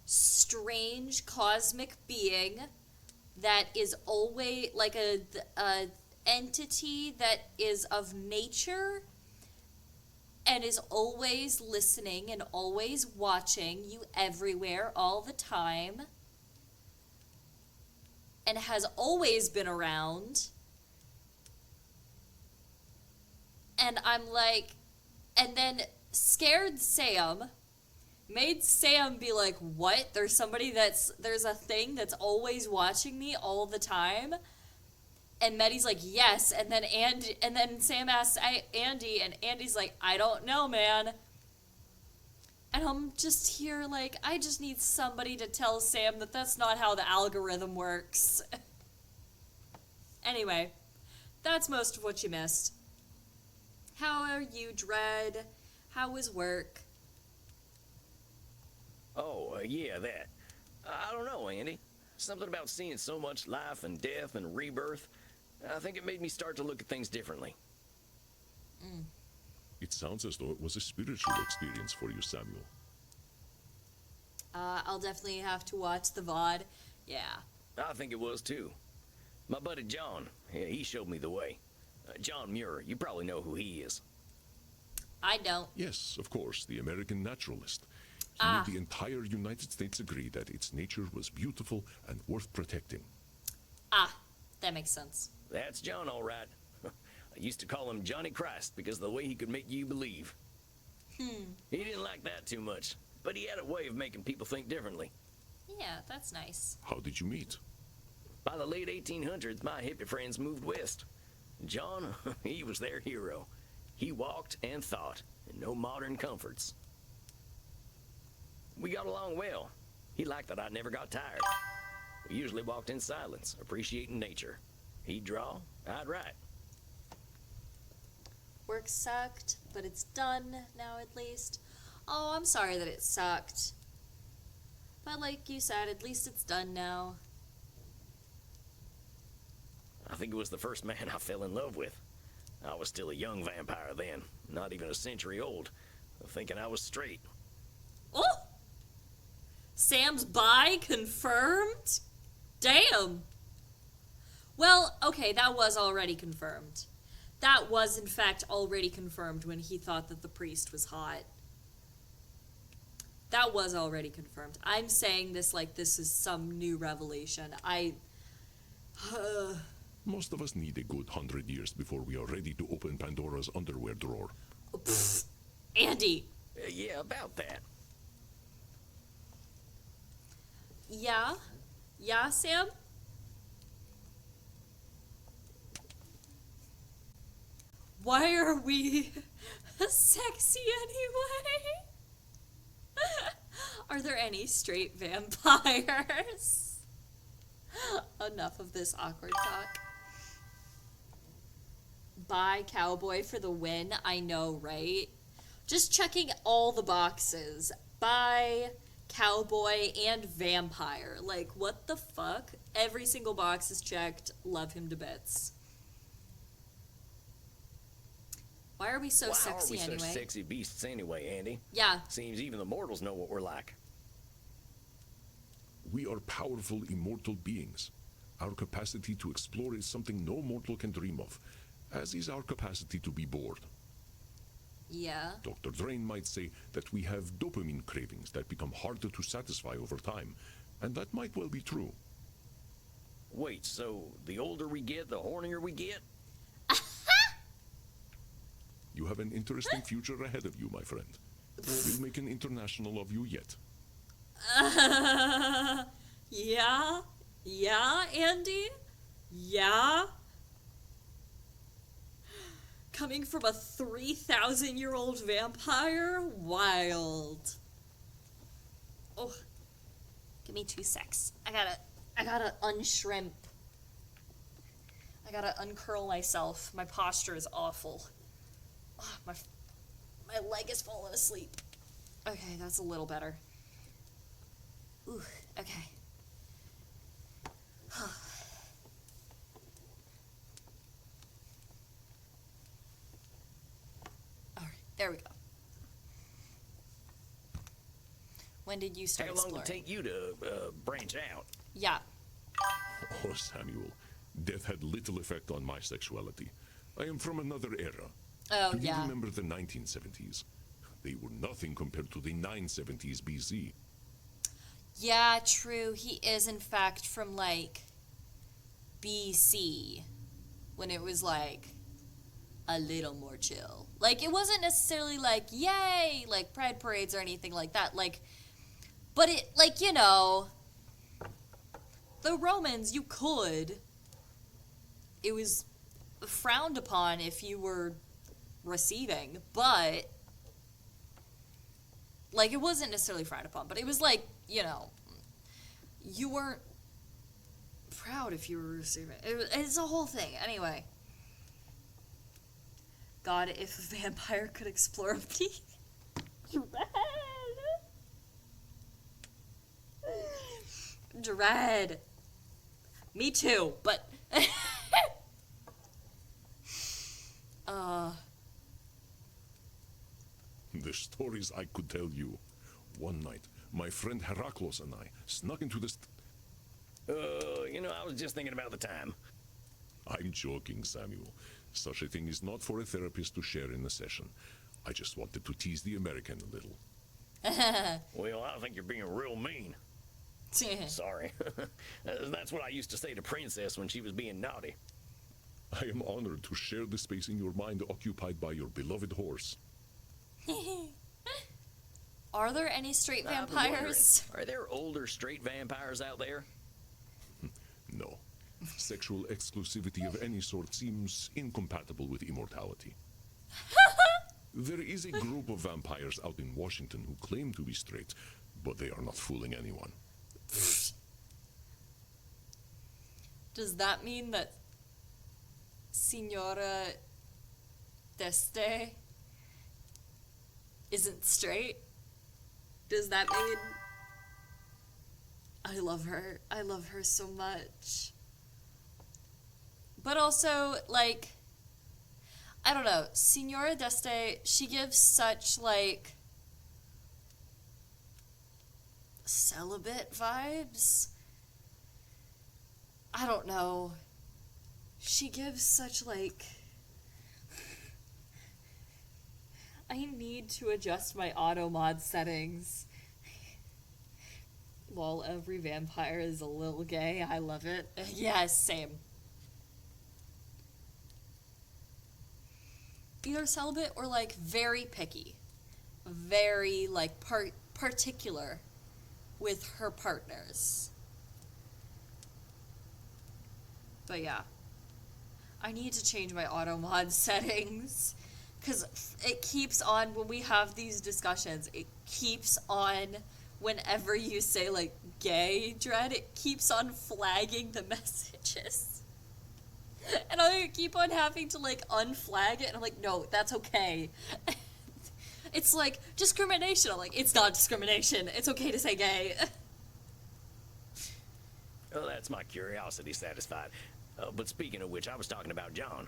strange cosmic being that is always like a entity that is of nature and is always listening and always watching you everywhere all the time and has always been around. And I'm like, and then scared Sam, made Sam be like, what? There's a thing that's always watching me all the time? And Meddy's like, yes. And then Sam asks Andy, and Andy's like, I don't know, man. And I'm just here like, I just need somebody to tell Sam that that's not how the algorithm works. Anyway, that's most of what you missed. How are you, Dread? How was work? Oh, yeah, that. I don't know, Andy. Something about seeing so much life and death and rebirth. I think it made me start to look at things differently. It sounds as though it was a spiritual experience for you, Samuel. I'll definitely have to watch the VOD. Yeah. I think it was, too. My buddy John, he showed me the way. John Muir, you probably know who he is. I don't. Yes, of course, the American naturalist. He made the entire United States agree that its nature was beautiful and worth protecting. That makes sense. That's John, all right. I used to call him Johnny Christ because of the way he could make you believe. He didn't like that too much, but he had a way of making people think differently. Yeah, that's nice. How did you meet? By the late 1800s, my hippie friends moved west. John, he was their hero. He walked and thought, and no modern comforts. We got along well. He liked that I never got tired. We usually walked in silence, appreciating nature. He'd draw, I'd write. Work sucked, but it's done now at least. Oh, I'm sorry that it sucked. But like you said, at least it's done now. I think it was the first man I fell in love with. I was still a young vampire then, not even a century old, thinking I was straight. Oh! Sam's bi confirmed? Damn! Well, okay, that was already confirmed. That was, in fact, already confirmed when he thought that the priest was hot. That was already confirmed. I'm saying this like this is some new revelation. Most of us need a good 100 years before we are ready to open Pandora's underwear drawer. Pfft. Andy! Yeah, about that. Yeah? Yeah, Sam? Why are we sexy anyway? Are there any straight vampires? Enough of this awkward talk. Bye, cowboy, for the win. I know, right? Just checking all the boxes. Bye, cowboy, and vampire. Like, what the fuck? Every single box is checked. Love him to bits. Why are we so Why sexy are we anyway? such sexy beasts anyway, Andy? Yeah. Seems even the mortals know what we're like. We are powerful, immortal beings. Our capacity to explore is something no mortal can dream of, as is our capacity to be bored. Yeah. Dr. Drain might say that we have dopamine cravings that become harder to satisfy over time, and that might well be true. Wait, so the older we get, the hornier we get? You have an interesting future ahead of you, my friend. We'll make an international of you yet. Yeah? Yeah, Andy? Yeah? Coming from a 3,000-year-old vampire? Wild. Oh. Give me 2 secs. I gotta unshrimp. I gotta uncurl myself. My posture is awful. Oh, my leg is falling asleep. Okay, that's a little better. Ooh, okay. Alright, there we go. When did you start How long exploring? did it take you to branch out? Yeah. Oh, Samuel, death had little effect on my sexuality. I am from another era. Oh, Do you yeah. remember the 1970s? They were nothing compared to the 970s BC. Yeah, true. He is, in fact, from, like, BC. When it was, like, a little more chill. Like, it wasn't necessarily, like, yay! Like, pride parades or anything like that. Like, but it, like, you know, the Romans, you could. it was frowned upon if you were receiving, but like it wasn't necessarily frowned upon, but it was like, you know, you weren't proud if you were receiving. It's a whole thing. Anyway, God, if a vampire could explore me. Dread. Me too, but The stories I could tell you. One night, my friend Heraclos and I snuck into this. You know, I was just thinking about the time. I'm joking, Samuel. Such a thing is not for a therapist to share in a session. I just wanted to tease the American a little. Well, I think you're being real mean. Sorry. That's what I used to say to Princess when she was being naughty. I am honored to share the space in your mind occupied by your beloved horse. Are there any straight I've been vampires? wondering, are there older straight vampires out there? No. Sexual exclusivity of any sort seems incompatible with immortality. There is a group of vampires out in Washington who claim to be straight, but they are not fooling anyone. Does that mean that Signora Deste isn't straight? Does that mean... I love her. I love her so much. But also, like, I don't know, Signora Deste, she gives such, like, celibate vibes. I don't know. She gives such, like... I need to adjust my auto mod settings. While every vampire is a little gay, I love it. Yes, same. Either celibate or, like, very picky. Very, like, particular with her partners. But yeah. I need to change my auto mod settings. Because it keeps on, when we have these discussions, it keeps on, whenever you say, like, gay, Dread, it keeps on flagging the messages. And I keep on having to, like, unflag it, and I'm like, no, that's okay. It's like, discrimination. I'm like, it's not discrimination. It's okay to say gay. Well, that's my curiosity satisfied. But speaking of which, I was talking about John.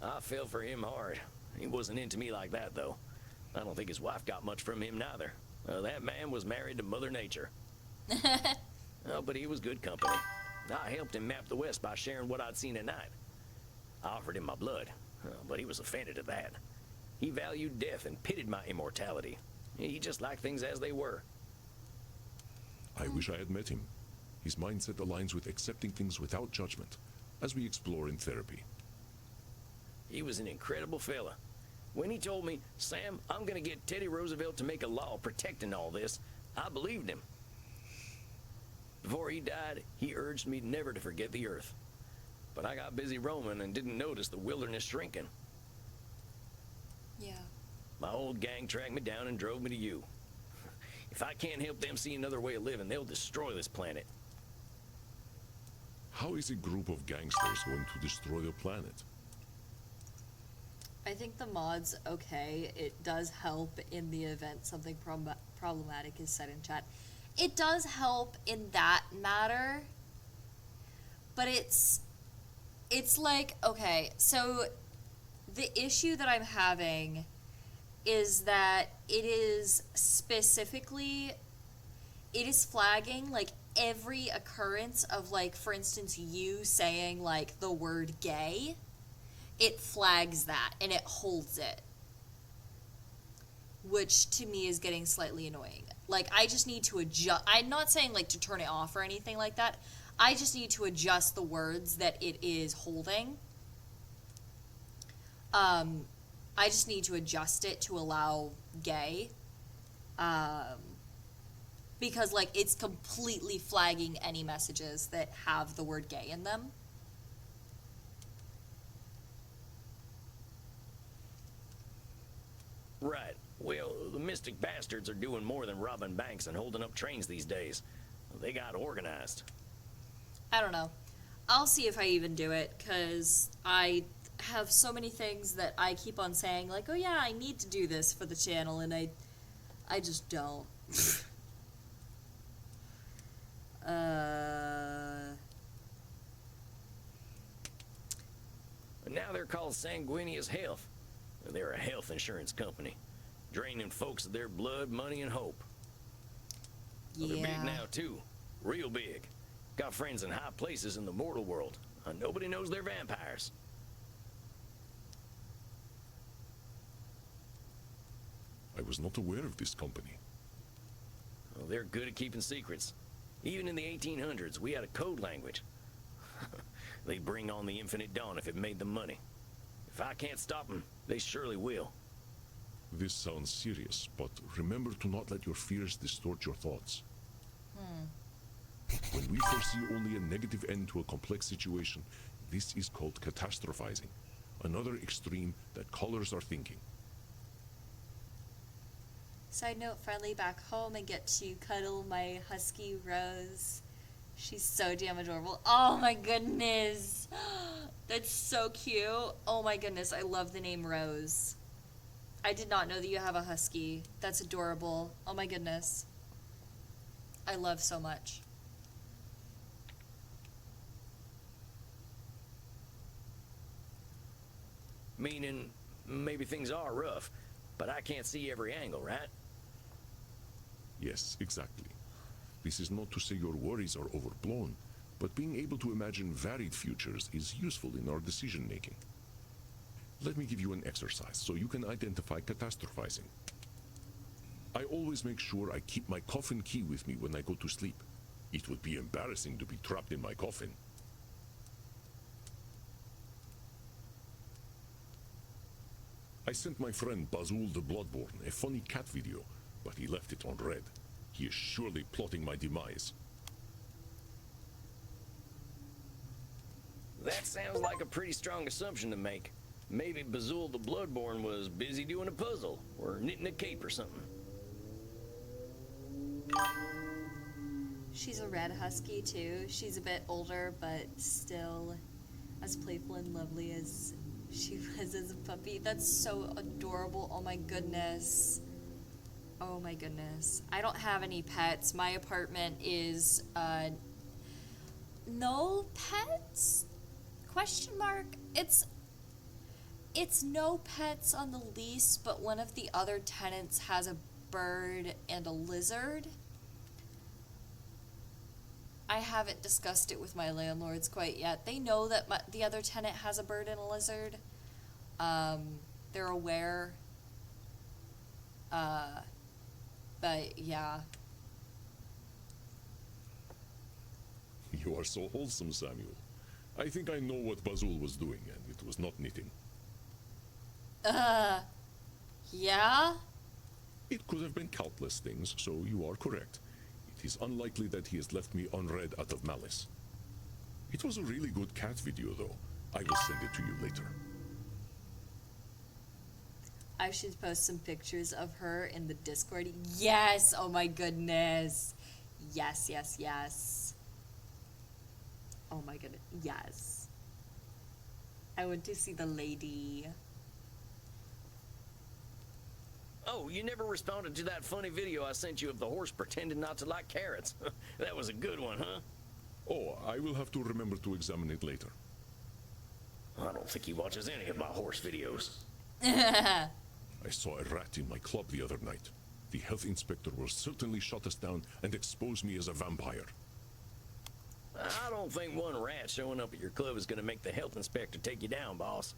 I fell for him hard. He wasn't into me like that, though. I don't think his wife got much from him, neither. That man was married to Mother Nature. But he was good company. I helped him map the West by sharing what I'd seen at night. I offered him my blood, but he was offended at that. He valued death and pitied my immortality. He just liked things as they were. I wish I had met him. His mindset aligns with accepting things without judgment, as we explore in therapy. He was an incredible fella. When he told me, Sam, I'm gonna get Teddy Roosevelt to make a law protecting all this, I believed him. Before he died, he urged me never to forget the earth. But I got busy roaming and didn't notice the wilderness shrinking. Yeah. My old gang tracked me down and drove me to you. If I can't help them see another way of living, they'll destroy this planet. How is a group of gangsters going to destroy the planet? I think the mod's okay. It does help in the event something problematic is said in chat. It does help in that matter. But it's like, okay, so the issue that I'm having is that it is specifically, it is flagging, like, every occurrence of, like, for instance, you saying, like, the word gay. It flags that, and it holds it. Which, to me, is getting slightly annoying. Like, I just need to adjust. I'm not saying, like, to turn it off or anything like that. I just need to adjust the words that it is holding. I just need to adjust it to allow gay. Because, like, it's completely flagging any messages that have the word gay in them. Right. Well, the mystic bastards are doing more than robbing banks and holding up trains these days. They got organized. I don't know. I'll see if I even do it, because I have so many things that I keep on saying, like, oh yeah, I need to do this for the channel, and I just don't. And now they're called Sanguinius Health. They're a health insurance company, draining folks of their blood, money, and hope. Well, they're big now, too. Real big. Got friends in high places in the mortal world. Nobody knows they're vampires. I was not aware of this company. Well, they're good at keeping secrets. Even in the 1800s, we had a code language. They'd bring on the infinite dawn if it made them money. If I can't stop them, they surely will. This sounds serious, but remember to not let your fears distort your thoughts. When we foresee only a negative end to a complex situation, this is called catastrophizing, another extreme that colors our thinking. Side note, finally back home and get to cuddle my husky Rose. She's so damn adorable. Oh my goodness. That's so cute. Oh my goodness, I love the name Rose. I did not know that you have a husky. That's adorable. Oh my goodness. I love so much. Meaning, maybe things are rough, but I can't see every angle, right? Yes, exactly. This is not to say your worries are overblown, but being able to imagine varied futures is useful in our decision-making. Let me give you an exercise so you can identify catastrophizing. I always make sure I keep my coffin key with me when I go to sleep. It would be embarrassing to be trapped in my coffin. I sent my friend Bazul the Bloodborne a funny cat video, but he left it on red. He is surely plotting my demise. That sounds like a pretty strong assumption to make. Maybe Bazul the Bloodborne was busy doing a puzzle, or knitting a cape or something. She's a red husky too. She's a bit older, but still as playful and lovely as she was as a puppy. That's so adorable. Oh my goodness. Oh my goodness. I don't have any pets. My apartment is no pets? Question mark. It's no pets on the lease, but one of the other tenants has a bird and a lizard. I haven't discussed it with my landlords quite yet. They know that the other tenant has a bird and a lizard. They're aware. But yeah. You are so wholesome, Samuel. I think I know what Bazul was doing, and it was not knitting. Yeah? It could have been countless things, so you are correct. It is unlikely that he has left me unread out of malice. It was a really good cat video, though. I will send it to you later. I should post some pictures of her in the Discord. Yes! Oh my goodness. Yes, yes, yes. Oh my goodness. Yes. I want to see the lady. Oh, you never responded to that funny video I sent you of the horse pretending not to like carrots. That was a good one, huh? Oh, I will have to remember to examine it later. I don't think he watches any of my horse videos. I saw a rat in my club the other night. The health inspector will certainly shut us down and expose me as a vampire. I don't think one rat showing up at your club is going to make the health inspector take you down, boss.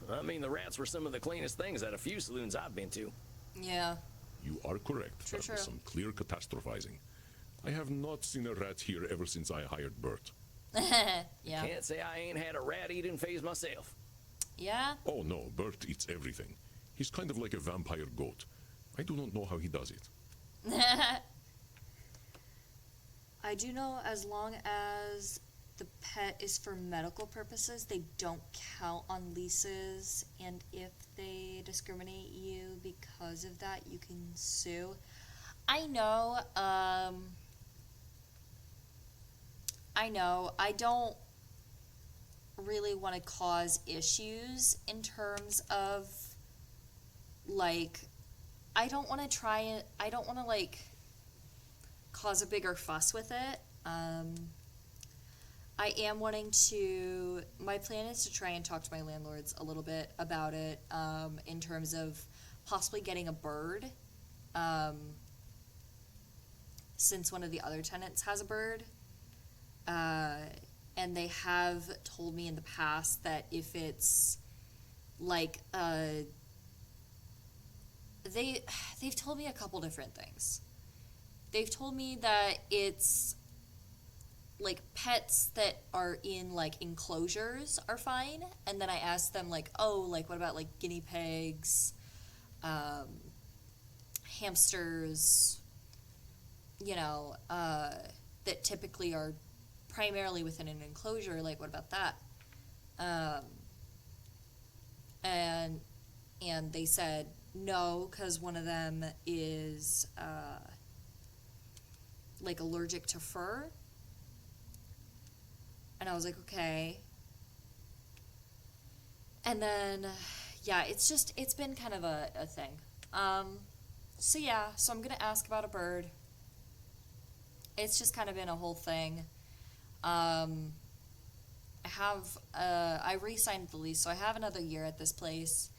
I mean, the rats were some of the cleanest things at a few saloons I've been to. Yeah. You are correct. True, That was true. some clear catastrophizing. I have not seen a rat here ever since I hired Bert. Yeah. Can't say I ain't had a rat-eating phase myself. Yeah? Oh no, Bert eats everything. He's kind of like a vampire goat. I do not know how he does it. I do know as long as the pet is for medical purposes, they don't count on leases, and if they'd discriminate you because of that, you can sue. I know, I don't really want to cause issues in terms of, like, I don't want to, like, cause a bigger fuss with it. I am wanting to, my plan is to try and talk to my landlords a little bit about it, in terms of possibly getting a bird, since one of the other tenants has a bird. And they have told me in the past that if it's like, they've told me a couple different things. They've told me that it's like pets that are in like enclosures are fine, and then I asked them like, oh, like what about like guinea pigs, hamsters, you know, that typically are primarily within an enclosure, like what about that? And they said no, because one of them is like allergic to fur. And I was like, okay. And then, yeah, it's been kind of a thing. So yeah, so I'm gonna ask about a bird. It's just kind of been a whole thing. I re-signed the lease, so I have another year at this place.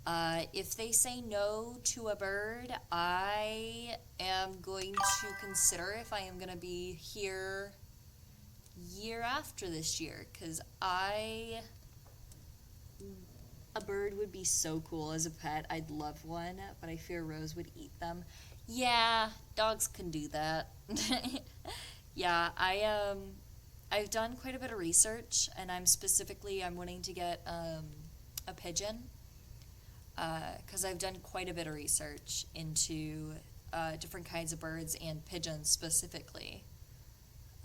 If they say no to a bird, I am going to consider if I am gonna be here year after this year, because a bird would be so cool as a pet. I'd love one, but I fear Rose would eat them. Yeah, dogs can do that. Yeah, I've done quite a bit of research, and I'm wanting to get a pigeon, because I've done quite a bit of research into different kinds of birds and pigeons specifically.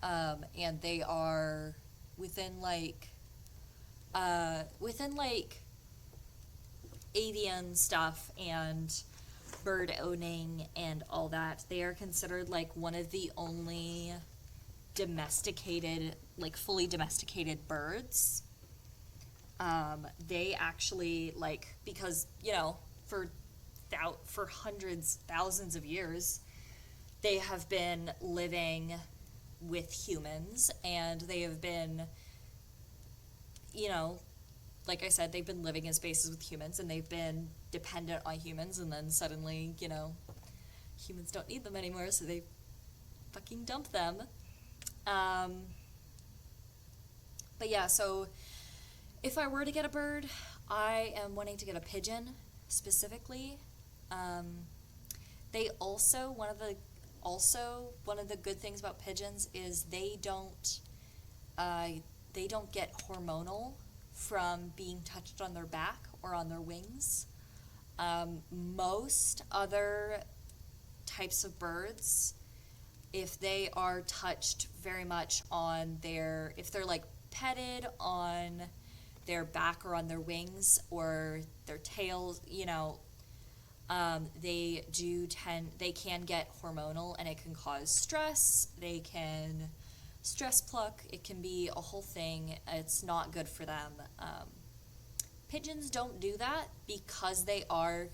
And they are within like avian stuff and bird owning and all that. They are considered like one of the only fully domesticated birds. They actually, like, because, you know, for hundreds, thousands of years, they have been living with humans, and they have been, you know, like I said, they've been living in spaces with humans, and they've been dependent on humans, and then suddenly, you know, humans don't need them anymore, so they fucking dump them. But yeah, so if I were to get a bird, I am wanting to get a pigeon specifically. They also, one of the good things about pigeons is they don't get hormonal from being touched on their back or on their wings. Most other types of birds, if they are touched very much on if they're like petted on their back or on their wings or their tails, you know, they can get hormonal, and it can cause stress. They can stress pluck. It can be a whole thing. It's not good for them. Pigeons don't do that because they are,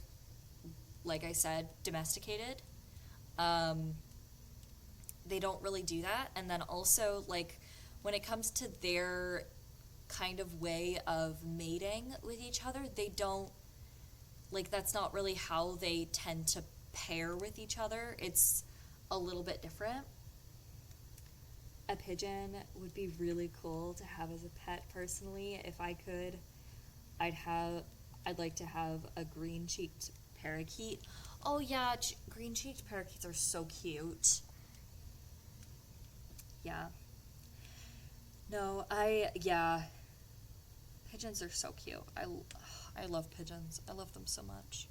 like I said, domesticated. They don't really do that. And then also, like, when it comes to their kind of way of mating with each other, they don't, like, that's not really how they tend to pair with each other. It's a little bit different. A pigeon would be really cool to have as a pet, personally. If I could, I'd like to have a green-cheeked parakeet. Oh yeah, green-cheeked parakeets are so cute. Yeah. No, pigeons are so cute. I love pigeons. I love them so much.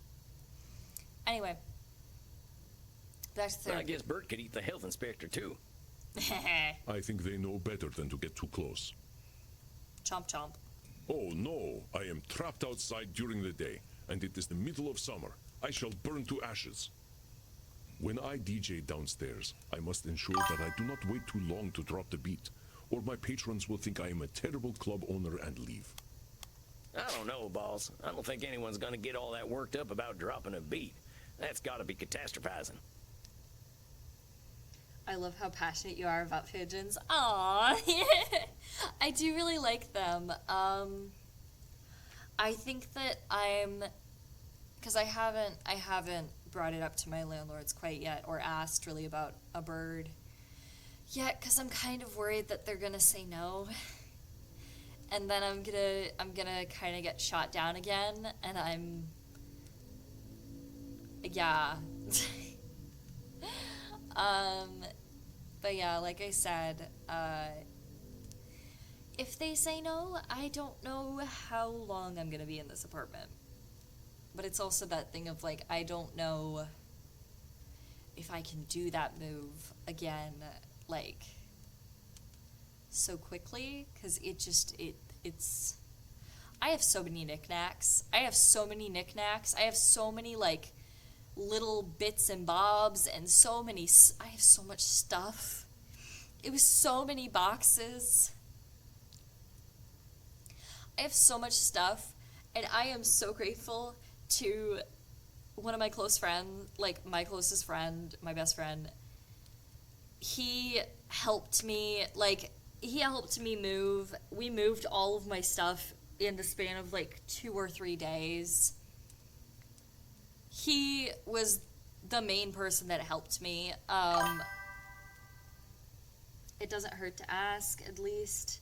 Anyway, that's But I guess Bert could eat the health inspector too. I think they know better than to get too close. Chomp chomp. Oh no, I am trapped outside during the day. and it is the middle of summer. I shall burn to ashes. When I DJ downstairs, I must ensure that I do not wait too long to drop the beat, or my patrons will think I am a terrible club owner and leave. I don't know, boss. I don't think anyone's gonna get all that worked up about dropping a beat. That's gotta be catastrophizing. I love how passionate you are about pigeons. Aww. I do really like them. I think that because I haven't brought it up to my landlords quite yet, or asked really about a bird yet, because I'm kind of worried that they're gonna say no. And then I'm gonna kind of get shot down again, and yeah. But yeah, like I said, if they say no, I don't know how long I'm gonna be in this apartment. But it's also that thing of, like, I don't know if I can do that move again, like, so quickly, because it's I have so many knickknacks. I have so many, like, little bits and bobs, and I have so much stuff. It was so many boxes. I have so much stuff, and I am so grateful to one of my close friends, like my closest friend, my best friend. He helped me move. We moved all of my stuff in the span of like 2 or 3 days. He was the main person that helped me. It doesn't hurt to ask, at least.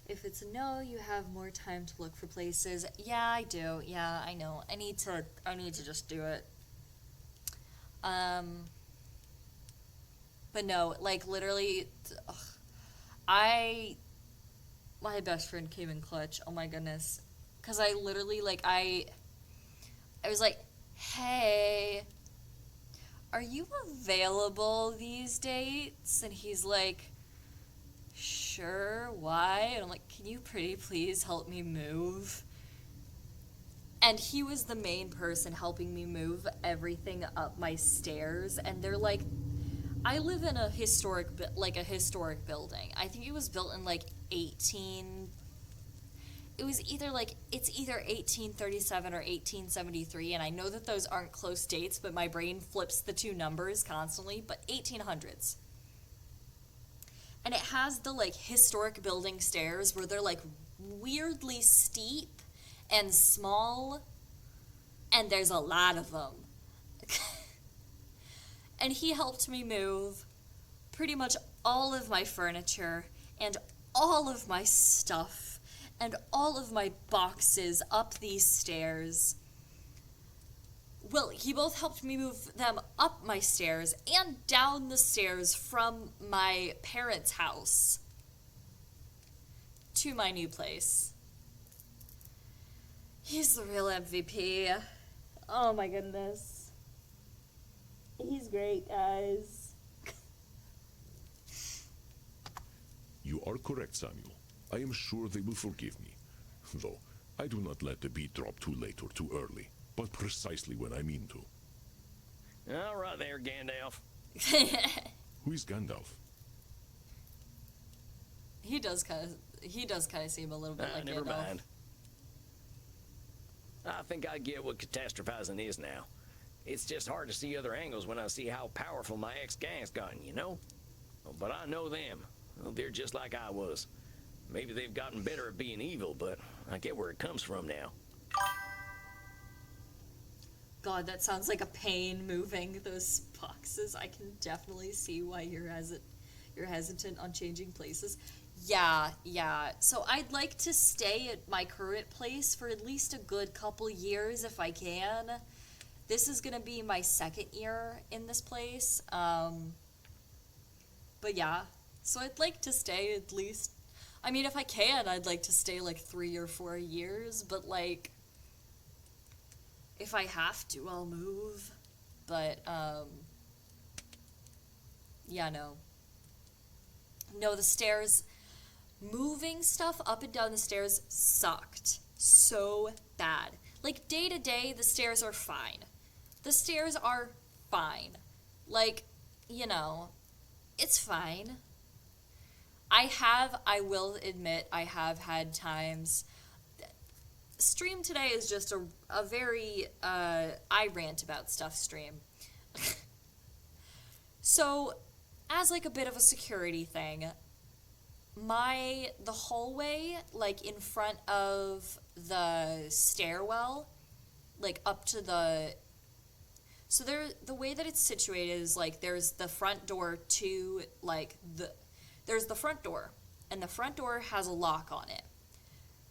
If it's a no, you have more time to look for places. Yeah, I do. Yeah, I know. I need to just do it. But no, like, literally, my best friend came in clutch. Oh my goodness. Because I literally, like, I was like, hey, are you available these dates? And he's like, sure, why? And I'm like, can you pretty please help me move? And he was the main person helping me move everything up my stairs. And they're like, I live in a historic building. I think it was built in like it's either 1837 or 1873, and I know that those aren't close dates, but my brain flips the two numbers constantly, but 1800s. And it has the, like, historic building stairs where they're, like, weirdly steep and small, and there's a lot of them. And he helped me move pretty much all of my furniture and all of my stuff and all of my boxes up these stairs. Well, he both helped me move them up my stairs and down the stairs from my parents' house to my new place. He's the real MVP. Oh my goodness. He's great, guys. You are correct, Samuel. I am sure they will forgive me. Though, I do not let the beat drop too late or too early, but precisely when I mean to. All right there, Gandalf. Who is Gandalf? He does kind of seem a little bit like Never Gandalf. mind. I think I get what catastrophizing is now. It's just hard to see other angles when I see how powerful my ex-gang's gotten, you know? But I know them. Well, they're just like I was. Maybe they've gotten better at being evil, but I get where it comes from now. God, that sounds like a pain moving those boxes. I can definitely see why you're hesitant on changing places. Yeah. So I'd like to stay at my current place for at least a good couple years if I can. This is gonna be my 2nd year in this place. But yeah, so I'd like to stay at least. I mean, if I can, I'd like to stay like 3 or 4 years, but like, if I have to, I'll move. But, yeah, no. No, the stairs, moving stuff up and down the stairs sucked so bad. Like, day to day, the stairs are fine. The stairs are fine. Like, you know, it's fine. I will admit, I have had times. Stream today is just a very, I rant about stuff stream. So, as like a bit of a security thing, the hallway, like in front of the stairwell, like up to so the way that it's situated is like there's the front door to like there's the front door, and the front door has a lock on it,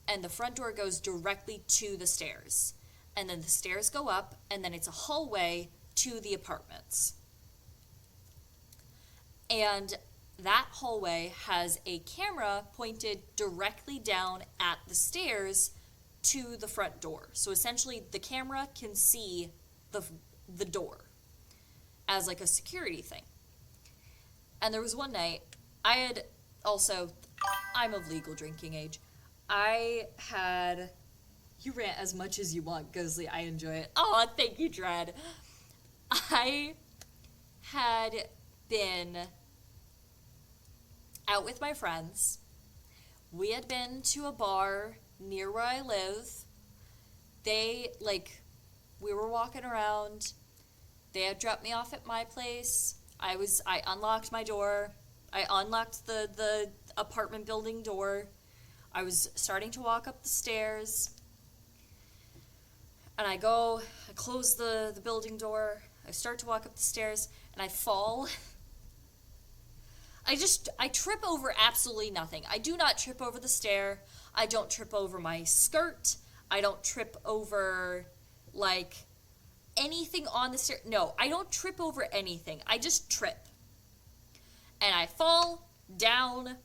and the front door goes directly to the stairs, and then the stairs go up, and then it's a hallway to the apartments. And that hallway has a camera pointed directly down at the stairs to the front door. So essentially the camera can see the door as like a security thing. And there was one night, I'm of legal drinking age. You rant as much as you want, Ghostly, I enjoy it. Oh, thank you, Dread. I had been out with my friends. We had been to a bar near where I live. We were walking around. They had dropped me off at my place. I unlocked my door. I unlocked the apartment building door. I was starting to walk up the stairs. And I close the building door. I start to walk up the stairs, and I fall. I trip over absolutely nothing. I do not trip over the stair. I don't trip over my skirt. I don't trip over, like, anything on the stair. No, I don't trip over anything. I just trip. And I fall down,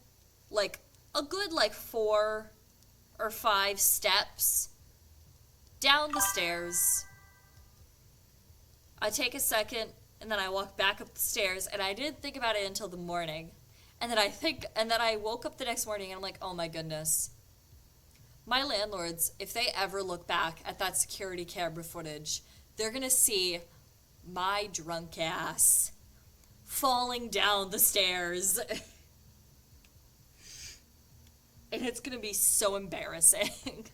like, a good, 4 or 5 steps down the stairs. I take a second, and then I walk back up the stairs, and I didn't think about it until the morning. And then I woke up the next morning, and I'm like, oh my goodness. My landlords, if they ever look back at that security camera footage, they're gonna see my drunk ass falling down the stairs. And it's gonna be so embarrassing.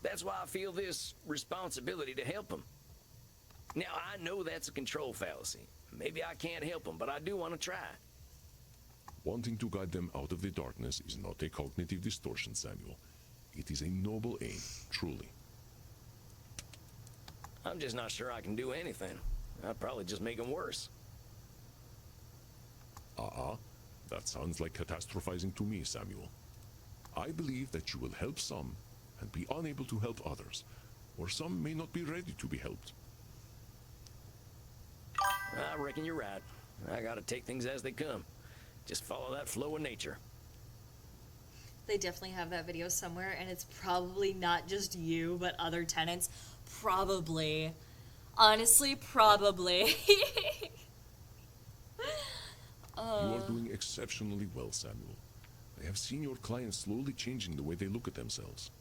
That's why I feel this responsibility to help him. Now, I know that's a control fallacy. Maybe I can't help them, but I do want to try. Wanting to guide them out of the darkness is not a cognitive distortion, Samuel. It is a noble aim, truly. I'm just not sure I can do anything. I'd probably just make them worse. That sounds like catastrophizing to me, Samuel. I believe that you will help some and be unable to help others, or some may not be ready to be helped. I reckon you're right. I gotta take things as they come. Just follow that flow of nature. They definitely have that video somewhere, and it's probably not just you, but other tenants. Probably. Honestly, probably. You are doing exceptionally well, Samuel. I have seen your clients slowly changing the way they look at themselves.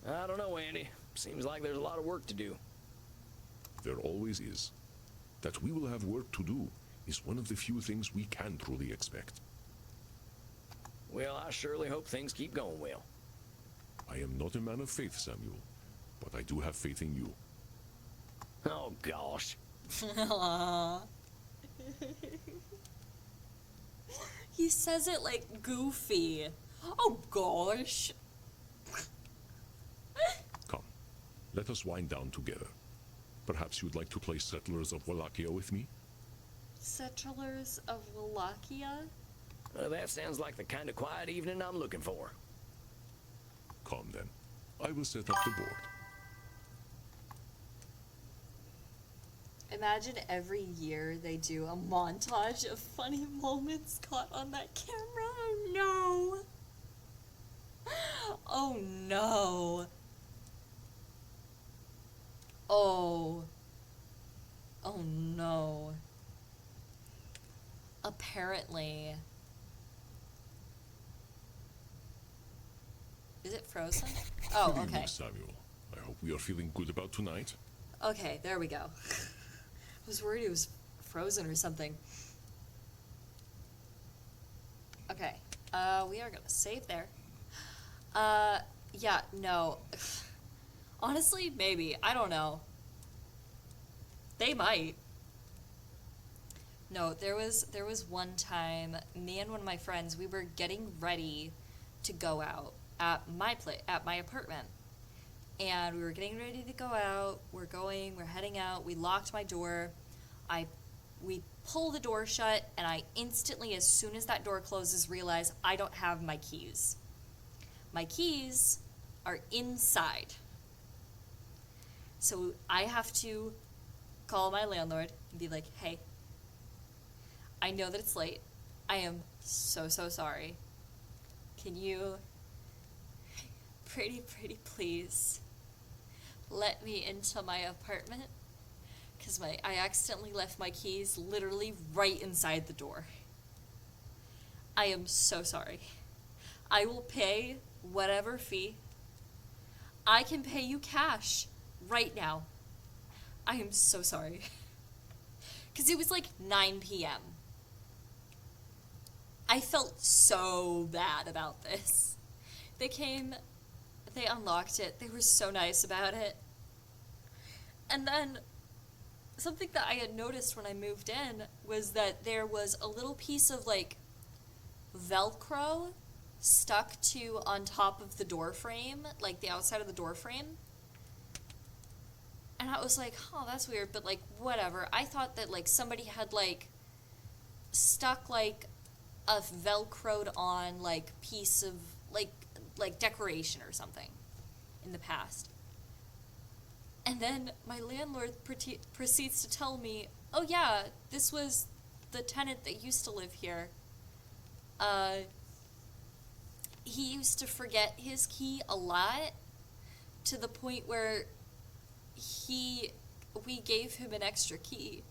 I don't know, Andy. Seems like there's a lot of work to do. There always is. That we will have work to do is one of the few things we can truly expect. Well, I surely hope things keep going well. I am not a man of faith, Samuel, but I do have faith in you. Oh, gosh. He says it like goofy. Oh gosh. Come, let us wind down together. Perhaps you'd like to play Settlers of Wallachia with me? Settlers of Wallachia? That sounds like the kind of quiet evening I'm looking for. Come then. I will set up the board. Imagine every year they do a montage of funny moments caught on that camera. Oh no. Oh no. Oh. Oh no. Apparently. Is it frozen? Oh, Good okay. evening, Samuel. I hope we are feeling good about tonight. Okay, there we go. I was worried it was frozen or something. Okay, we are gonna save there. Yeah, no. Honestly, maybe. I don't know. They might. No, there was one time, me and one of my friends, we were getting ready to go out at my apartment. And we were getting ready to go out. We're heading out. We locked my door. We pull the door shut, and I instantly, as soon as that door closes, realize I don't have my keys. My keys are inside. So I have to call my landlord and be like, hey, I know that it's late. I am so sorry. Can you pretty please let me into my apartment? Because I accidentally left my keys literally right inside the door. I am so sorry. I will pay whatever fee. I can pay you cash right now. I am so sorry. Because it was like 9 p.m. I felt so bad about this. They came, they unlocked it, they were so nice about it. And then something that I had noticed when I moved in was that there was a little piece of like Velcro stuck to on top of the door frame, like the outside of the door frame. And I was like, oh, that's weird, but like whatever. I thought that like somebody had like stuck like a Velcroed on like piece of like decoration or something in the past. And then my landlord proceeds to tell me, oh yeah, this was the tenant that used to live here. He used to forget his key a lot, to the point where we gave him an extra key,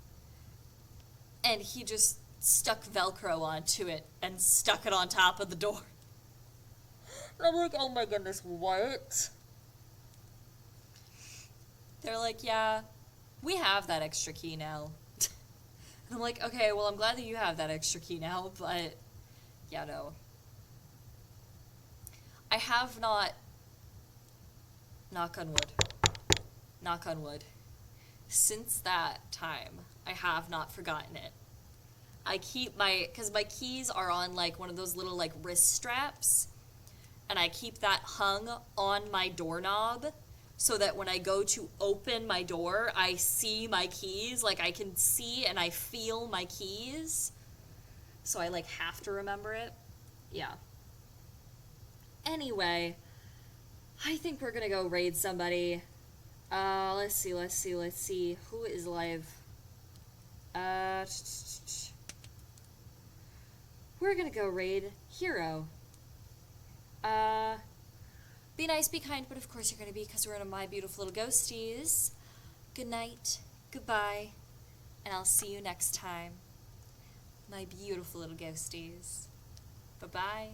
and he just stuck Velcro onto it and stuck it on top of the door. And I'm like, oh my goodness, what? They're like, yeah, we have that extra key now. And I'm like, okay, well, I'm glad that you have that extra key now, but yeah, no. I have not, knock on wood, since that time, I have not forgotten it. I keep because my keys are on like one of those little like wrist straps, and I keep that hung on my doorknob so that when I go to open my door, I see my keys, like I can see and I feel my keys. So I like have to remember it. Yeah. Anyway, I think we're gonna go raid somebody. Let's see. Who is live? We're gonna go raid Hero. Be nice, be kind, but of course you're gonna be, because we're in My Beautiful Little Ghosties. Good night, goodbye, and I'll see you next time. My beautiful little ghosties. Bye-bye.